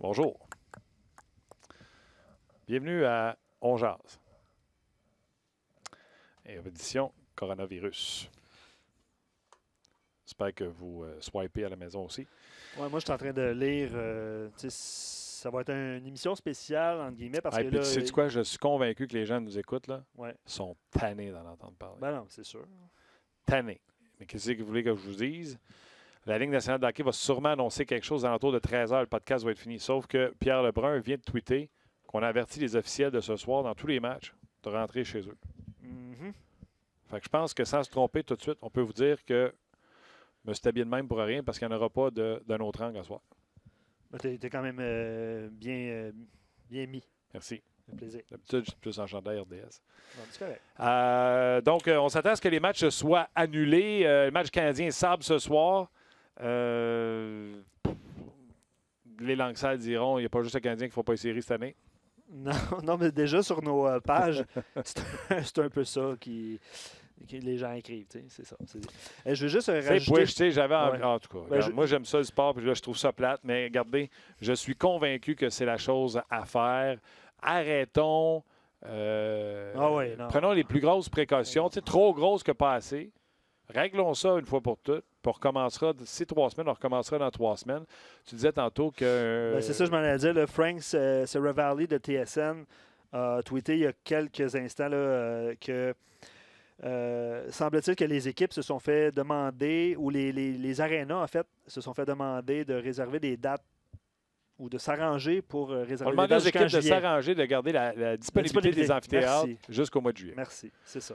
Bonjour. Bienvenue à On Jase. Édition coronavirus. J'espère que vous swipez à la maison aussi. Ouais, moi, je suis en train de lire. Ça va être une émission spéciale, entre guillemets, parce que Puis là. tu sais quoi? Je suis convaincu que les gens nous écoutent, là, Ouais. sont tannés d'en entendre parler. Ben non, c'est sûr. Tannés. Mais qu'est-ce que vous voulez que je vous dise? La Ligue nationale de hockey va sûrement annoncer quelque chose à l'entour de 13 h. Le podcast va être fini. Sauf que Pierre Lebrun vient de tweeter qu'on a averti les officiels de ce soir dans tous les matchs de rentrer chez eux. Mm-hmm. Fait que je pense que sans se tromper tout de suite, on peut vous dire que me suis habillé de même pour rien parce qu'il n'y en aura pas d'un autre angle à soir. Ben, t'es quand même bien mis. Merci. Ça fait plaisir. D'habitude, je suis plus en chandail RDS. Bon, c'est correct. Donc, on s'attend à ce que les matchs soient annulés. Le match canadien Sabre ce soir. Les langues sales diront il n'y a pas juste le Canadien qu'il ne faut pas essayer cette année. Non, mais déjà sur nos pages, c'est un peu ça que les gens écrivent. C'est ça. Je veux juste rajouter. C'est j'avais Ouais. en tout cas. Regarde, moi, j'aime ça le sport, puis là, je trouve ça plate. Mais regardez, je suis convaincu que c'est la chose à faire. Arrêtons. Prenons les plus grosses précautions. Trop grosses que pas assez. Réglons ça une fois pour toutes. Puis on recommencera d'ici 3 semaines. On recommencera dans 3 semaines. Tu disais tantôt que... C'est ça, je m'en allais dire. Le Frank Seravalli de TSN a tweeté il y a quelques instants là, que semble-t-il que les équipes se sont fait demander, ou les arénas, en fait, se sont fait demander de réserver des dates ou de s'arranger pour réserver on demande aux équipes de s'arranger, de garder la disponibilité des amphithéâtres jusqu'au mois de juillet. Merci, c'est ça.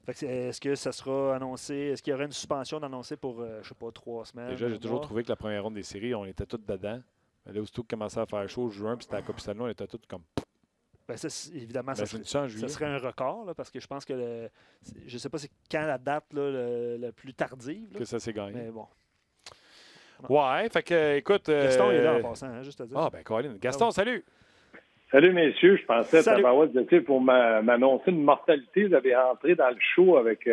Est-ce que ça sera annoncé? Est-ce qu'il y aura une suspension d'annoncer pour, je ne sais pas, 3 semaines? Déjà, j'ai toujours trouvé que la première ronde des séries, on était tous dedans. Mais là, aussitôt que commençait à faire chaud, juin, puis c'était la Coupe Stanley, on était tous comme... Ça, évidemment, ça serait un record, là, parce que je pense que je ne sais pas c'est quand la date la plus tardive. Là, que ça s'est gagné. Mais bon. Ouais, fait que, écoute... Gaston est là en passant, juste à dire. Ah, ben Colin. Gaston, salut! Salut, messieurs. Je pensais, pour m'annoncer une mortalité, vous avez rentré dans le show avec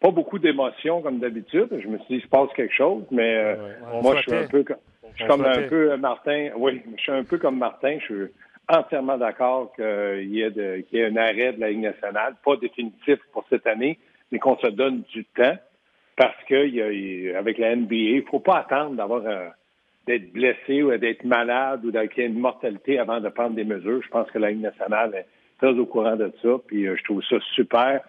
pas beaucoup d'émotions, comme d'habitude. Je me suis dit, il se passe quelque chose, mais moi, je suis un peu comme Martin. Oui, je suis un peu comme Martin. Je suis entièrement d'accord qu'il y ait un arrêt de la Ligue nationale, pas définitif pour cette année, mais qu'on se donne du temps, parce que avec la NBA, il ne faut pas attendre d'être blessé ou d'être malade ou qu'il y ait une mortalité avant de prendre des mesures. Je pense que la Ligue nationale est très au courant de ça, puis je trouve ça super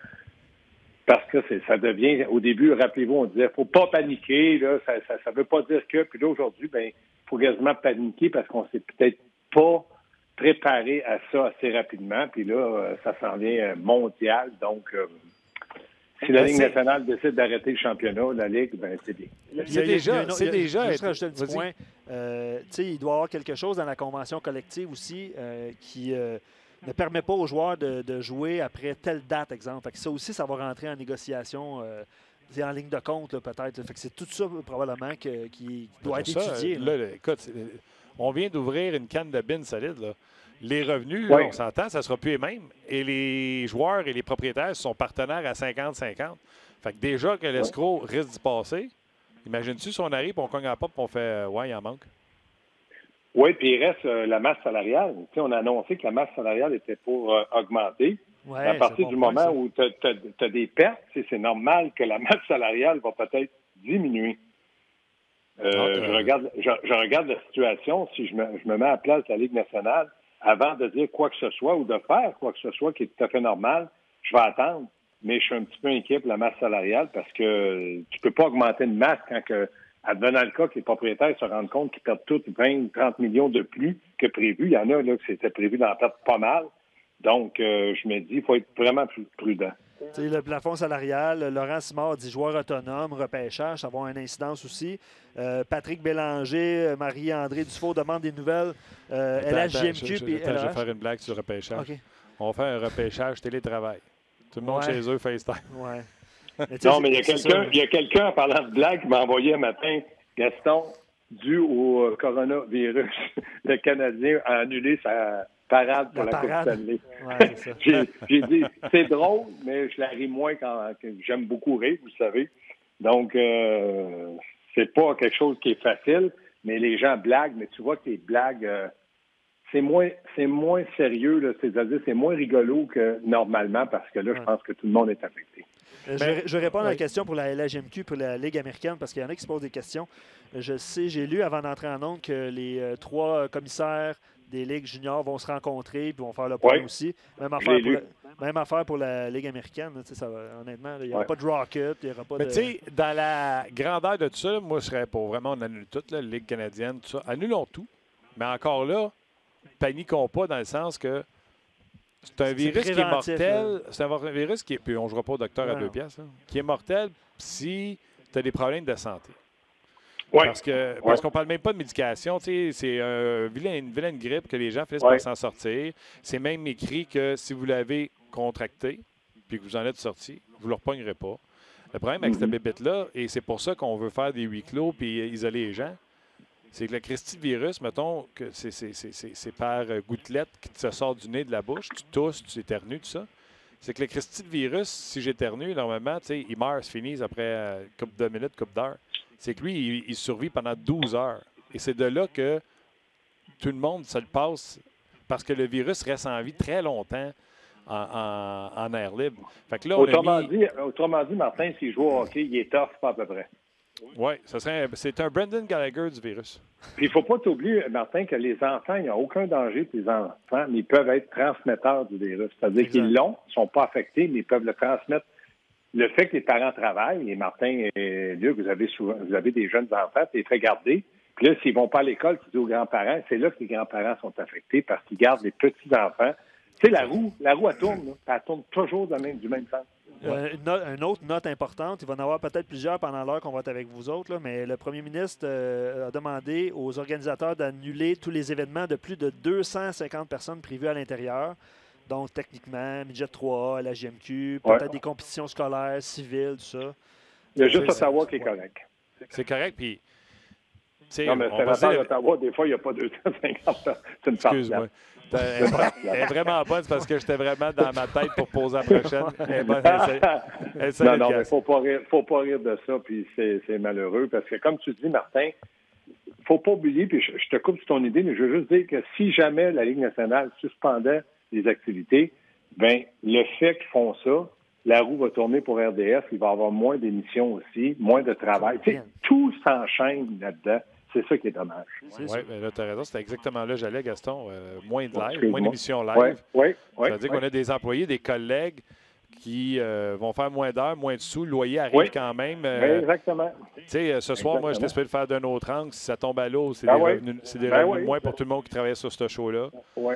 parce que ça devient, au début, rappelez-vous, on disait faut pas paniquer, là, ça veut pas dire que, puis là, aujourd'hui, il faut quasiment paniquer parce qu'on s'est peut-être pas préparé à ça assez rapidement, puis là, ça s'en vient mondial, donc... si la Ligue nationale décide d'arrêter le championnat, la Ligue, c'est bien. C'est déjà. Juste rajouter un petit point. Il doit y avoir quelque chose dans la convention collective aussi qui ne permet pas aux joueurs de jouer après telle date, exemple. Fait que ça aussi, ça va rentrer en négociation. En ligne de compte, peut-être. Fait que c'est tout ça, probablement, qui doit être étudié. Là, écoute, on vient d'ouvrir une canne de bin solide, là. Les revenus, oui. On s'entend, ça ne sera plus les mêmes. Et les joueurs et les propriétaires sont partenaires à 50-50. Fait que déjà que l'escroc risque d'y passer, imagine-tu si on arrive et on cogne à la porte et on fait ouais, il en manque. Oui, puis il reste la masse salariale. Tu sais, on a annoncé que la masse salariale était pour augmenter. Ouais, à partir du moment où tu as des pertes, c'est normal que la masse salariale va peut-être diminuer. Je regarde la situation. Si je me mets à la place de la Ligue nationale, avant de dire quoi que ce soit ou de faire quoi que ce soit qui est tout à fait normal, je vais attendre. Mais je suis un petit peu inquiet pour la masse salariale parce que tu peux pas augmenter une masse quand advenant le cas que les propriétaires se rendent compte qu'ils perdent tous 20-30 millions de plus que prévu. Il y en a là que c'était prévu d'en perdre pas mal. Donc, je me dis, il faut être vraiment plus prudent. T'sais, le plafond salarial, Laurent Simard dit joueur autonome, repêchage, ça va avoir une incidence aussi. Patrick Bélanger, Marie-André Dufault demandent des nouvelles. LHJMQ. Je vais faire une blague sur le repêchage. Okay. On va faire un repêchage télétravail. Tout le monde chez eux, FaceTime. Ouais. Mais il y a quelqu'un, en parlant de blague, qui m'a envoyé un matin, Gaston, dû au coronavirus, le Canadien a annulé sa parade pour la Coupe Stanley. Ouais, c'est ça. J'ai dit, c'est drôle, mais je la ris moins quand j'aime beaucoup rire, vous le savez. Donc, c'est pas quelque chose qui est facile. mais les gens blaguent, mais tu vois que les blagues, c'est moins sérieux, là, c'est-à-dire c'est moins rigolo que normalement parce que là, je pense que tout le monde est affecté. Je réponds à la question pour la LHMQ, pour la Ligue américaine, parce qu'il y en a qui se posent des questions. Je sais, j'ai lu avant d'entrer en ondes que les 3 commissaires des ligues juniors vont se rencontrer et vont faire le point aussi. Même affaire pour la Ligue américaine. Ça, honnêtement, il n'y aura pas de Rocket, il n'y aura pas de... Mais tu sais, dans la grandeur de tout ça, moi, je serais pour vraiment, on annule tout, la Ligue canadienne, tout ça. Annulons tout. Mais encore là, paniquons pas dans le sens que c'est un virus qui est mortel. C'est un virus qui est... Puis on ne jouera pas au docteur à 2 piastres. Hein, qui est mortel si tu as des problèmes de santé. Ouais. Parce qu'on ne parle même pas de médication. C'est une vilaine grippe que les gens finissent par s'en sortir. C'est même écrit que si vous l'avez contracté puis que vous en êtes sorti, vous ne le repognerez pas. Le problème avec cette bébête-là, et c'est pour ça qu'on veut faire des huis clos puis isoler les gens, c'est que le Christi virus, mettons, que c'est par gouttelette qui te sort du nez, de la bouche, tu tousses, tu éternues, tout ça. C'est que le Christi virus, si j'éternue, normalement, il meurt, c'est fini après couple de minutes, couple d'heures. C'est que lui, il survit pendant 12 heures. Et c'est de là que tout le monde se le passe parce que le virus reste en vie très longtemps en air libre. Fait que là, autrement dit, Martin, s'il joue au hockey, il est tough, pas à peu près. Oui, c'est un Brendan Gallagher du virus. Puis il ne faut pas t'oublier, Martin, que les enfants, il n'y a aucun danger pour les enfants, mais ils peuvent être transmetteurs du virus. C'est-à-dire qu'ils l'ont, ils ne sont pas affectés, mais ils peuvent le transmettre. Le fait que les parents travaillent, et Martin et Luc, vous avez des jeunes enfants, tu les fais garder. Puis là, s'ils ne vont pas à l'école, tu dis aux grands-parents, c'est là que les grands-parents sont affectés parce qu'ils gardent les petits-enfants. Tu sais, la roue, elle tourne, là. Elle tourne toujours du même sens. Une autre note importante, il va y en avoir peut-être plusieurs pendant l'heure qu'on va être avec vous autres, là, mais le premier ministre a demandé aux organisateurs d'annuler tous les événements de plus de 250 personnes prévues à l'intérieur. Donc, techniquement, Midget 3A, la GMQ, peut-être des compétitions scolaires, civiles, tout ça. Il y a juste Ottawa qui est correct. C'est correct, puis... Non, mais sénateur d'Ottawa, des fois, il n'y a pas 250 personnes. C'est une farce. Excuse-moi. Elle est vraiment bonne, parce que j'étais vraiment dans ma tête pour poser la prochaine. Non, mais faut pas rire de ça, puis c'est malheureux, parce que comme tu dis, Martin, faut pas oublier, puis je te coupe sur ton idée, mais je veux juste dire que si jamais la Ligue nationale suspendait les activités, bien, le fait qu'ils font ça, la roue va tourner pour RDS, il va y avoir moins d'émissions aussi, moins de travail. Tout s'enchaîne là-dedans. C'est ça qui est dommage. Oui, mais là, tu as raison. C'était exactement là j'allais, Gaston. Moins de live, moins d'émissions live. Oui. Ça veut dire qu'on a des employés, des collègues qui vont faire moins d'heures, moins de sous. Le loyer arrive quand même. Exactement. Tu sais, ce soir, moi, j'étais supposé de faire d'un autre angle. Si ça tombe à l'eau, c'est des revenus de moins pour tout le monde qui travaille sur ce show-là. Oui.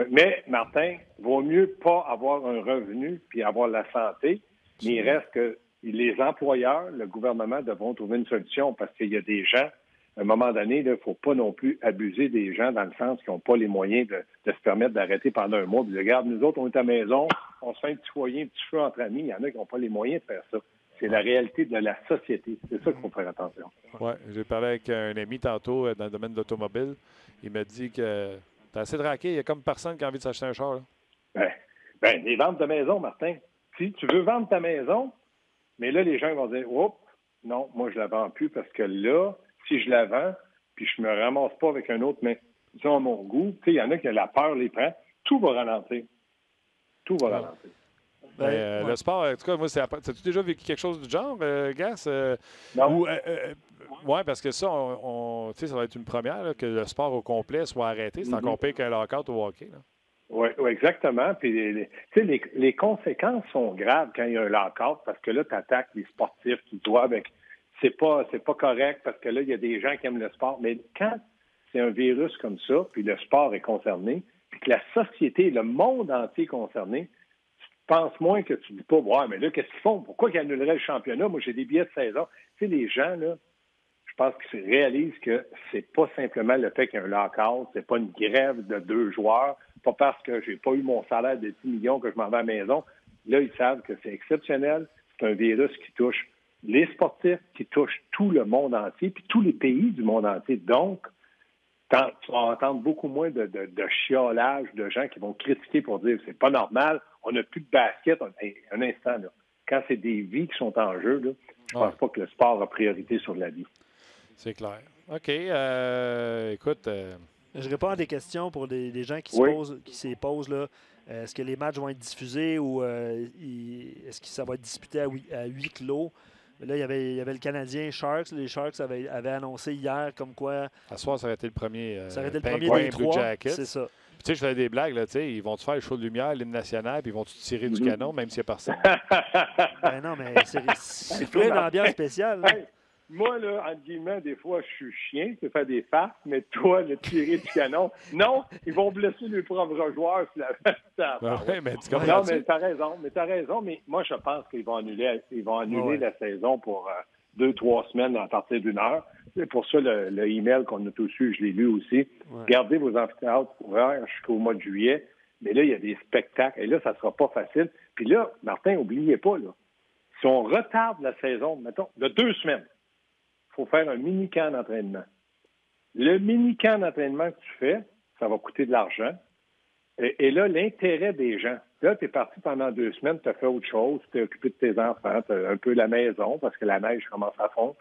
Mais, Martin, il vaut mieux pas avoir un revenu puis avoir la santé, mais il reste que les employeurs, le gouvernement devront trouver une solution parce qu'il y a des gens, à un moment donné, il ne faut pas non plus abuser des gens dans le sens qu'ils n'ont pas les moyens de se permettre d'arrêter pendant un mois. Puis, regarde, nous autres, on est à la maison, on se fait un petit foyer, un petit feu entre amis. Il y en a qui n'ont pas les moyens de faire ça. C'est la réalité de la société. C'est ça qu'il faut faire attention. Oui, j'ai parlé avec un ami tantôt dans le domaine de l'automobile. Il m'a dit que t'as assez de raquer. Il y a comme personne qui a envie de s'acheter un char. Là. Ben, les ventes de maison, Martin. Si tu veux vendre ta maison, mais là, les gens vont dire, oups, non, moi, je la vends plus parce que là, si je la vends, puis je me ramasse pas avec un autre, mais disons à mon goût, tu sais, il y en a qui la peur les prend, tout va ralentir. Tout va ralentir. Le sport, en tout cas, moi, as-tu déjà vécu quelque chose du genre, Gas? Non. Oui, parce que ça, ça va être une première, là, que le sport au complet soit arrêté. C'est encore pire qu'un lockout au hockey. Oui, exactement. Puis, les conséquences sont graves quand il y a un lockout parce que là, tu attaques les sportifs qui doivent. C'est pas correct parce que là, il y a des gens qui aiment le sport. Mais quand c'est un virus comme ça, puis le sport est concerné, puis que la société, le monde entier est concerné, tu penses moins que tu dis pas, ouais, mais là, qu'est-ce qu'ils font? Pourquoi ils annuleraient le championnat? Moi, j'ai des billets de saison. Tu sais, les gens, là, je pense qu'ils réalisent que c'est pas simplement le fait qu'il y a un lockout, c'est pas une grève de 2 joueurs, pas parce que j'ai pas eu mon salaire de 10 millions que je m'en vais à la maison. Là, ils savent que c'est exceptionnel. C'est un virus qui touche les sportifs, qui touche tout le monde entier, puis tous les pays du monde entier. Donc, tu vas entendre beaucoup moins de chiolage de gens qui vont critiquer pour dire c'est pas normal, on n'a plus de basket. Un instant, là, quand c'est des vies qui sont en jeu, là, je pense pas que le sport a priorité sur la vie. C'est clair. OK. Écoute... Je réponds à des questions pour des gens qui se posent là. Est-ce que les matchs vont être diffusés ou est-ce que ça va être disputé à huis clos? Là, il y avait le Canadien Sharks. Les Sharks avaient annoncé hier comme quoi... À soir, ça aurait été le premier. Ça aurait été le premier des trois. C'est ça. Tu sais, je faisais des blagues, là, tu sais, ils vont-tu faire le show de lumière, l'hymne national, puis ils vont-tu tirer du canon, même s'il n'y a personne? Ben non, mais c'est plein d'ambiance spéciale. Hey, moi, là, entre guillemets, des fois, je suis chien, je fais des farces, mais toi, le tirer du canon, non, ils vont blesser les propres joueurs. Mais tu comprends non, mais t'as raison, mais moi, je pense qu'ils vont annuler la saison pour 2-3 semaines à partir d'1 heure. C'est pour ça, le email qu'on a tous eu, je l'ai lu aussi. Ouais. Gardez vos amphithéâtres ouverts jusqu'au mois de juillet. Mais là, il y a des spectacles. Et là, ça ne sera pas facile. Puis là, Martin, n'oubliez pas, là, si on retarde la saison, mettons, de 2 semaines, il faut faire un mini-camp d'entraînement. Le mini-camp d'entraînement que tu fais, ça va coûter de l'argent. Et là, l'intérêt des gens, là, tu es parti pendant 2 semaines, tu as fait autre chose, tu t'es occupé de tes enfants, tu as un peu la maison parce que la neige commence à fondre.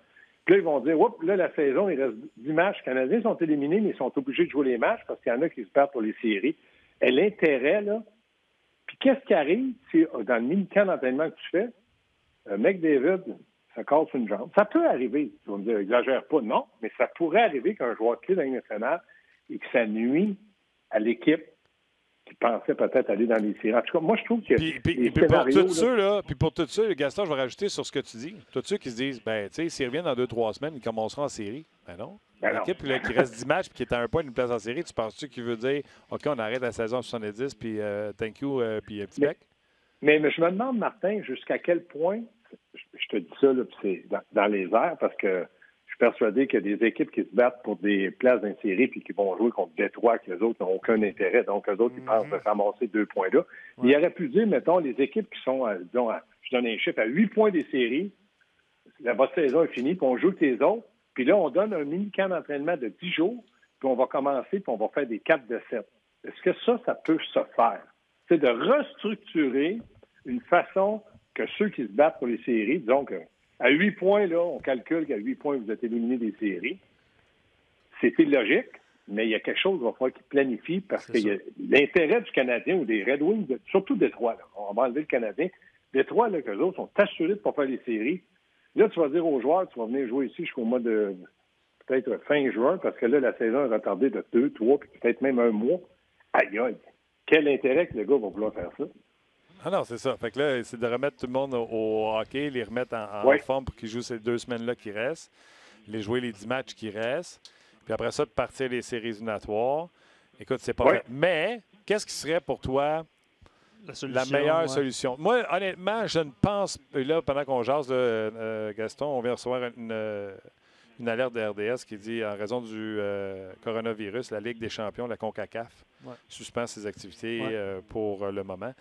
Puis là, ils vont dire, oups, là, la saison, il reste 10 matchs. Les Canadiens sont éliminés, mais ils sont obligés de jouer les matchs parce qu'il y en a qui se battent pour les séries. Et l'intérêt, là, puis qu'est-ce qui arrive si, dans le mini-camp d'entraînement que tu fais, McDavid, ça casse une jambe. Ça peut arriver, tu vas me dire, exagère pas, non, mais ça pourrait arriver qu'un joueur clé de la Ligue nationale et que ça nuit à l'équipe qui pensait peut-être aller dans les séries. En tout cas, moi, je trouve que puis pour tous ceux, là, puis pour tous ceux, Gaston, je vais rajouter sur ce que tu dis. Tous ceux qui se disent, ben, tu sais, s'ils reviennent dans 2-3 semaines, ils commenceront en série. Ben non. L'équipe qui reste 10 matchs et qui est à un point d'une place en série, tu penses-tu qu'il veut dire, OK, on arrête la saison à 70, puis thank you, puis petit bec? Mais je me demande, Martin, jusqu'à quel point, je te dis ça, là, c'est dans les airs, parce que je suis persuadé qu'il y a des équipes qui se battent pour des places d'une série puis qui vont jouer contre Détroit, que les autres n'ont aucun intérêt. Donc, eux autres, ils pensent de ramasser 2 points là. Ouais. Il aurait pu dire, mettons, les équipes qui sont, disons, je donne un chiffre, à 8 points des séries, votre saison est finie, puis on joue que les autres. Puis là, on donne un mini-camp d'entraînement de 10 jours, puis on va commencer, puis on va faire des 4 de 7. Est-ce que ça peut se faire? C'est de restructurer une façon que ceux qui se battent pour les séries, disons qu'à 8 points, là, on calcule qu'à 8 points, vous êtes éliminé des séries. C'est illogique, mais il y a quelque chose qu'il va falloir qu'ils planifient parce que l'intérêt du Canadien ou des Red Wings, surtout Détroit, là, on va enlever le Canadien, Détroit, là, qu'eux autres sont assurés de ne pas faire les séries. Là, tu vas dire aux joueurs, tu vas venir jouer ici jusqu'au mois de peut-être fin juin, parce que là, la saison est retardée de 2, 3, puis peut-être même 1 mois. Aïe, aïe! Quel intérêt que le gars va vouloir faire ça? Ah non, c'est ça. Fait que là, c'est de remettre tout le monde au hockey, les remettre en forme pour qu'ils jouent ces 2 semaines-là qui restent, les jouer les 10 matchs qui restent, puis après ça, de partir les séries éliminatoires. Écoute, c'est pas vrai. Mais, qu'est-ce qui serait pour toi la meilleure solution? Moi, honnêtement, je ne pense... Là, pendant qu'on jase, Gaston, on vient recevoir une alerte de RDS qui dit, en raison du coronavirus, la Ligue des champions, la CONCACAF, suspend ses activités pour le moment.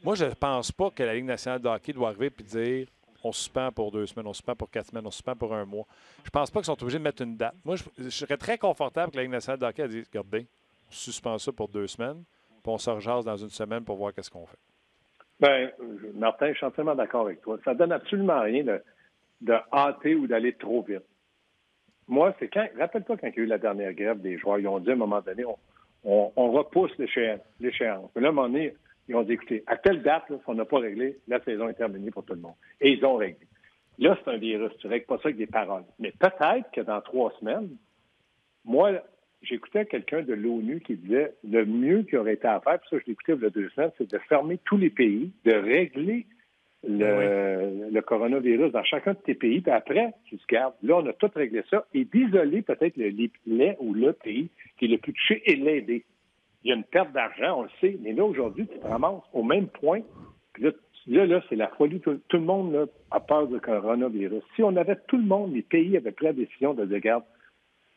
Moi, je ne pense pas que la Ligue nationale de hockey doit arriver et dire on suspend pour 2 semaines, on suspend pour 4 semaines, on suspend pour 1 mois. Je ne pense pas qu'ils sont obligés de mettre une date. Moi, je serais très confortable que la Ligue nationale de hockey dise regardez, on suspend ça pour 2 semaines, puis on se rejase dans 1 semaine pour voir qu'est-ce qu'on fait. Bien, Martin, je suis entièrement d'accord avec toi. Ça ne donne absolument rien de hâter ou d'aller trop vite. Moi, c'est quand. Rappelle-toi quand il y a eu la dernière grève des joueurs, ils ont dit à un moment donné, on repousse l'échéance. Mais là, à un moment donné, ils ont dit, écoutez, à telle date, là, si on n'a pas réglé, la saison est terminée pour tout le monde. Et ils ont réglé. Là, c'est un virus. Tu ne règles pas ça avec des paroles. Mais peut-être que dans 3 semaines, moi, j'écoutais quelqu'un de l'ONU qui disait le mieux qui aurait été à faire, puis ça, je l'écoutais il y a 2 semaines, c'est de fermer tous les pays, de régler le coronavirus dans chacun de tes pays, puis après, tu te gardes. Là, on a tout réglé ça, et d'isoler peut-être les ou le pays qui est le plus touché et l'aider. Il y a une perte d'argent, on le sait, mais là, aujourd'hui, tu te ramasses au même point. Puis là, c'est la folie. Tout le monde là, a peur du coronavirus. Si on avait tout le monde, les pays avaient pris la décision de dire, regarde,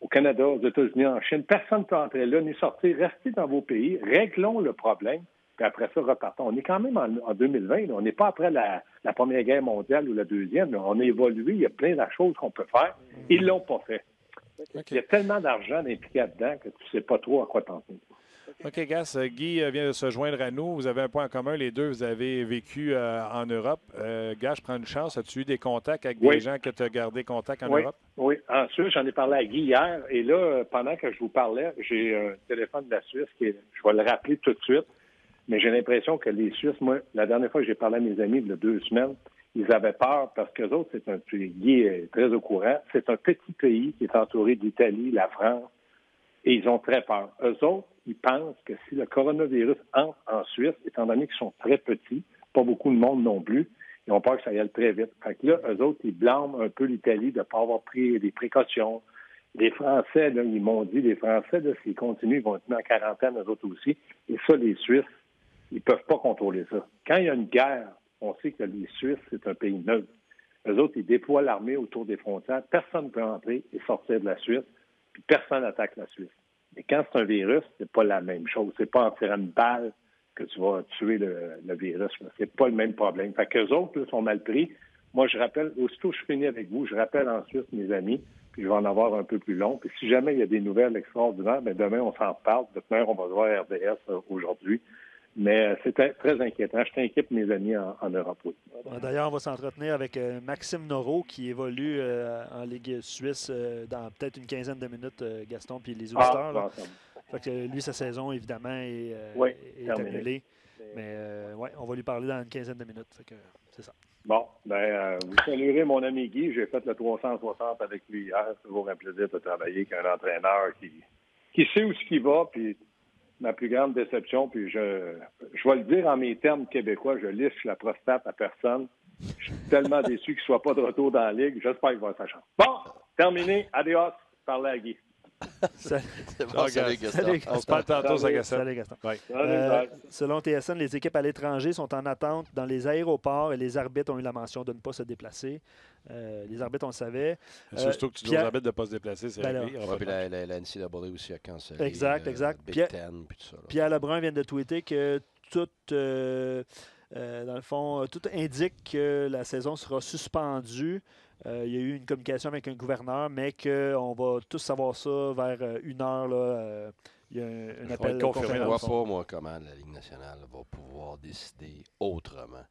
au Canada, aux États-Unis, en Chine, personne ne peut entrer là, ni sortir, restez dans vos pays, réglons le problème, puis après ça, repartons. On est quand même en 2020, là. On n'est pas après la Première Guerre mondiale ou la Deuxième. Là. On a évolué, il y a plein de choses qu'on peut faire. Ils ne l'ont pas fait. Okay. Il y a tellement d'argent impliqué là-dedans que tu ne sais pas trop à quoi t'en tenir. OK, Gas, Guy vient de se joindre à nous. Vous avez un point en commun. Les deux, vous avez vécu en Europe. Gas, je prends une chance. As-tu eu des contacts avec des gens que tu as gardé contact en Europe? Oui. Ensuite, j'en ai parlé à Guy hier. Et là, pendant que je vous parlais, j'ai un téléphone de la Suisse je vais le rappeler tout de suite. Mais j'ai l'impression que les Suisses, moi, la dernière fois que j'ai parlé à mes amis, il y a 2 semaines, ils avaient peur parce qu'eux autres, Guy est très au courant, c'est un petit pays qui est entouré d'Italie, la France, et ils ont très peur. Eux autres, ils pensent que si le coronavirus entre en Suisse, étant donné qu'ils sont très petits, pas beaucoup de monde non plus, ils ont peur que ça y aille très vite. Fait que là, eux autres, ils blâment un peu l'Italie de ne pas avoir pris des précautions. Les Français, là, ils m'ont dit, les Français, là, s'ils continuent, ils vont être mis en quarantaine, eux autres aussi. Et ça, les Suisses, ils ne peuvent pas contrôler ça. Quand il y a une guerre, on sait que les Suisses, c'est un pays neutre. Eux autres, ils déploient l'armée autour des frontières. Personne ne peut entrer et sortir de la Suisse, puis personne n'attaque la Suisse. Mais quand c'est un virus, c'est pas la même chose. C'est pas en tirant une balle que tu vas tuer le virus. C'est pas le même problème. Fait qu'eux autres, là, sont mal pris. Moi, je rappelle, aussitôt que je finis avec vous, je rappelle en Suisse mes amis, puis je vais en avoir un peu plus long. Puis si jamais il y a des nouvelles extraordinaires, bien, demain, on s'en parle. Demain, on va voir RDS aujourd'hui. Mais c'est très inquiétant. Je t'inquiète, mes amis, en Europe, oui. D'ailleurs, on va s'entretenir avec Maxime Noreau, qui évolue en Ligue suisse dans peut-être une quinzaine de minutes, Gaston, puis les auditeurs. Fait que lui, sa saison, évidemment, est annulée. Mais on va lui parler dans une quinzaine de minutes. Fait que c'est ça. Bon, vous saluerez mon ami Guy. J'ai fait le 360 avec lui hier. C'est toujours un plaisir de travailler avec un entraîneur qui sait où ce qu'il va, puis ma plus grande déception, puis je vais le dire en mes termes québécois, je liche la prostate à personne. Je suis tellement déçu qu'il ne soit pas de retour dans la Ligue. J'espère qu'il va avoir sa chance. Bon, terminé. Adios. Parlez à Guy. Salut, Gaston. On se parle tantôt, ça, Gaston. Salut, Gaston. Selon TSN, les équipes à l'étranger sont en attente dans les aéroports et les arbitres ont eu la mention de ne pas se déplacer. Les arbitres, on le savait. Surtout que tu dis aux arbitres de ne pas se déplacer, c'est réglé. Puis la NCAA aussi a cancellé. Exact. Big Ten, puis tout ça. Pierre Lebrun vient de tweeter que tout, dans le fond, tout indique que la saison sera suspendue. Il y a eu une communication avec un gouverneur, mais qu'on va tous savoir ça vers 1h. Là, il y a un appel confirmé. Je ne vois pas, moi, comment la Ligue nationale va pouvoir décider autrement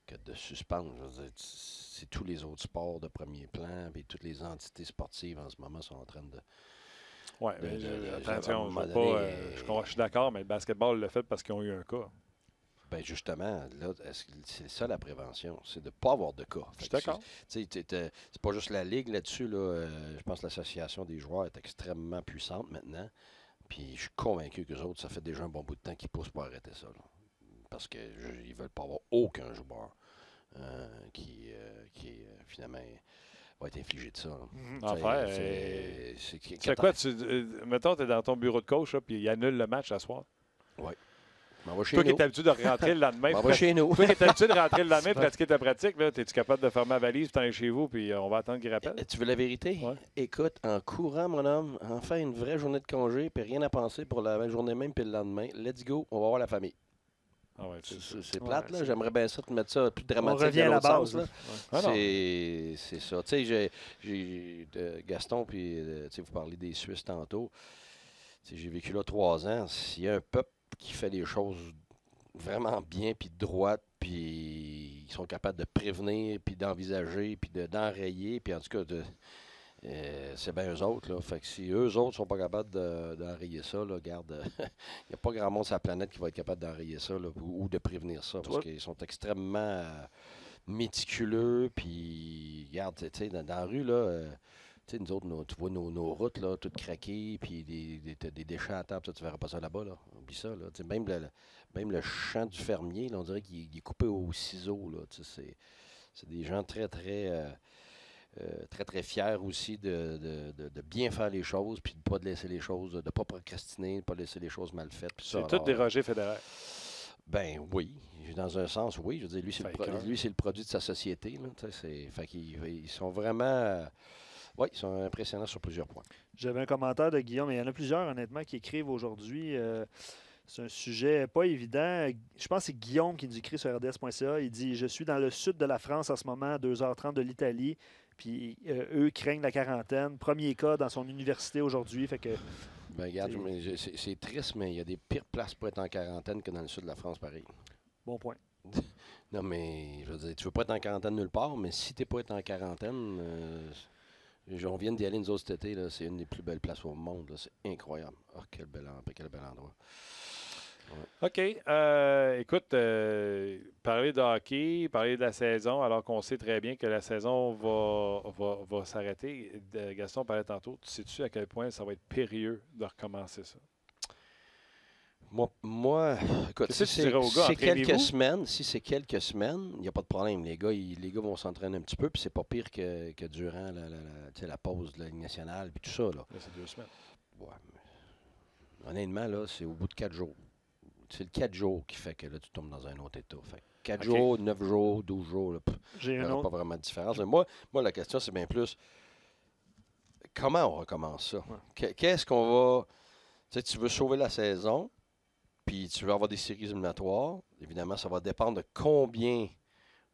que de suspendre. Je veux dire, c'est tous les autres sports de premier plan, et toutes les entités sportives en ce moment sont en train de... Oui, attention, je suis d'accord, mais le basketball le fait parce qu'ils ont eu un cas. Bien, justement, là, c'est ça la prévention, c'est de ne pas avoir de cas. Je suis d'accord. C'est pas juste la Ligue là-dessus. Là, je pense que l'association des joueurs est extrêmement puissante maintenant. Puis je suis convaincu qu'eux autres, ça fait déjà un bon bout de temps qu'ils poussent pour arrêter ça. Là. Parce qu'ils ne veulent pas avoir aucun joueur qui finalement va être infligé de ça. Enfin, c'est quoi? Mettons, tu es dans ton bureau de coach, puis il annule le match à soir. Oui. Toi qui es habitué de rentrer le lendemain. Chez nous. Toi qui es habitué de rentrer le lendemain, pratiquer ta pratique, es-tu capable de fermer la valise, puis t'en es chez vous, puis on va attendre qu'il rappelle? Tu veux la vérité? Ouais. Écoute, en courant, mon homme, enfin une vraie journée de congé, puis rien à penser pour la journée même, puis le lendemain. Let's go, on va voir la famille. Ah ouais, c'est plate, là. J'aimerais bien ça te mettre ça plus dramatique. On revient à la base. Là. C'est ça. Tu sais, j'ai Gaston, puis vous parlez des Suisses tantôt. J'ai vécu là 3 ans. S'il y a un peuple qui fait les choses vraiment bien, puis droite, puis ils sont capables de prévenir, puis d'envisager, puis d'enrayer, puis en tout cas, c'est bien eux autres. Là. Fait que si eux autres sont pas capables d'enrayer ça, là, regarde, il n'y a pas grand monde sur la planète qui va être capable d'enrayer ça là, ou de prévenir ça, parce qu'ils sont extrêmement méticuleux, puis regarde, tu sais, dans la rue, là... nous autres, tu vois nos routes là, toutes craquées, puis des déchets à table, tu ne verras pas ça là-bas. Là. Oublie ça. Là. Même le champ du fermier, là, on dirait qu'il est coupé au ciseau. Là. C'est des gens très, très, très fiers aussi de bien faire les choses, puis de ne pas laisser les choses, de ne pas procrastiner, de ne pas laisser les choses mal faites. C'est tout des Roger Federer. Ben oui, dans un sens, oui. Je veux dire, lui, c'est le produit de sa société. Là, fait qu'ils sont vraiment... Oui, ils sont impressionnants sur plusieurs points. J'avais un commentaire de Guillaume, mais il y en a plusieurs, honnêtement, qui écrivent aujourd'hui. C'est un sujet pas évident. Je pense que c'est Guillaume qui nous écrit sur rds.ca. Il dit « Je suis dans le sud de la France en ce moment, à 2h30 de l'Italie. Puis eux craignent la quarantaine. Premier cas dans son université aujourd'hui. Fait que Ben, regarde, c'est triste, mais il y a des pires places pour être en quarantaine que dans le sud de la France, pareil. Bon point. Non, mais je veux dire, tu veux pas être en quarantaine nulle part, mais si tu n'es pas être en quarantaine, on vient d'y aller nous autres cet été, c'est une des plus belles places au monde. C'est incroyable. Oh, quel bel endroit. Ouais. OK. Écoute, parler de hockey, parler de la saison, alors qu'on sait très bien que la saison va s'arrêter. Gaston parlait tantôt. Tu sais-tu à quel point ça va être périlleux de recommencer ça? Moi, écoute, si c'est quelques semaines, il n'y a pas de problème. Les gars vont s'entraîner un petit peu, puis c'est pas pire que durant la pause de la Ligue nationale, puis tout ça. Là. C'est 2 semaines. Ouais, mais, honnêtement, là, c'est au bout de 4 jours. C'est le 4 jours qui fait que là, tu tombes dans un autre état. Fait 4 jours, 9 jours, 12 jours, il n'y aura pas vraiment de différence. Moi, la question, c'est bien plus comment on recommence ça? Ouais. Qu'est-ce qu'on va... Tu veux sauver la saison, puis tu veux avoir des séries éliminatoires. Évidemment, ça va dépendre de combien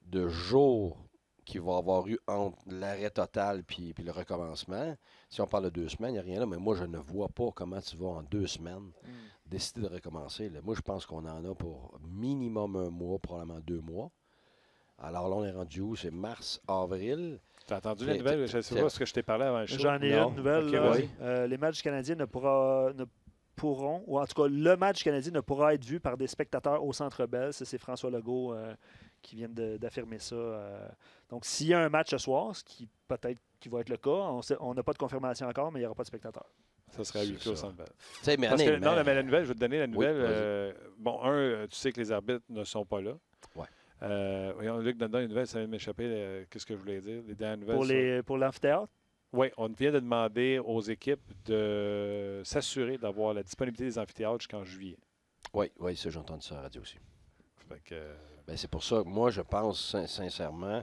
de jours qu'il va y avoir eu entre l'arrêt total puis le recommencement. Si on parle de 2 semaines, il n'y a rien là, mais moi, je ne vois pas comment tu vas en 2 semaines décider de recommencer. Là. Moi, je pense qu'on en a pour minimum 1 mois, probablement 2 mois. Alors là, on est rendu où? C'est mars, avril. Tu as entendu la nouvelle? Je sais pas ce que je t'ai parlé avant le show. J'en ai une nouvelle. Okay, les matchs canadiens ne pourront, ou en tout cas, le match canadien ne pourra être vu par des spectateurs au Centre Bell. Ça, c'est François Legault qui vient d'affirmer ça. Donc, s'il y a un match ce soir, ce qui peut-être qui va être le cas, on n'a pas de confirmation encore, mais il n'y aura pas de spectateurs. Ça serait à 8 clos au Centre Bell. Non, mais la nouvelle, je vais te donner la nouvelle. Tu sais que les arbitres ne sont pas là. Oui. Voyons, Luc, donne une nouvelle, ça vient de m'échapper. Qu'est-ce que je voulais dire? Les dernières nouvelles. Pour l'amphithéâtre? Oui, on vient de demander aux équipes de s'assurer d'avoir la disponibilité des amphithéâtres jusqu'en juillet. Oui, ça, j'ai entendu ça à la radio aussi. Ben, c'est pour ça que moi, je pense sincèrement,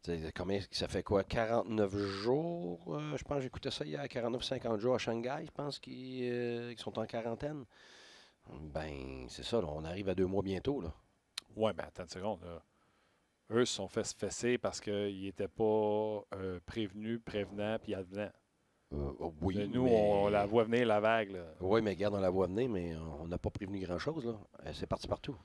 ça fait quoi, 49 jours? Je pense que j'écoutais ça hier, 49-50 jours à Shanghai, je pense qu'ils sont en quarantaine. Ben, c'est ça, là, on arrive à 2 mois bientôt. Là. Oui, mais attends une seconde. Là. Eux se sont fait se fesser parce qu'ils n'étaient pas prévenus, prévenants, puis advenants. Oui, nous, on la voit venir, la vague. Là. Oui, mais regarde, on la voit venir, mais on n'a pas prévenu grand-chose. Là. C'est parti partout.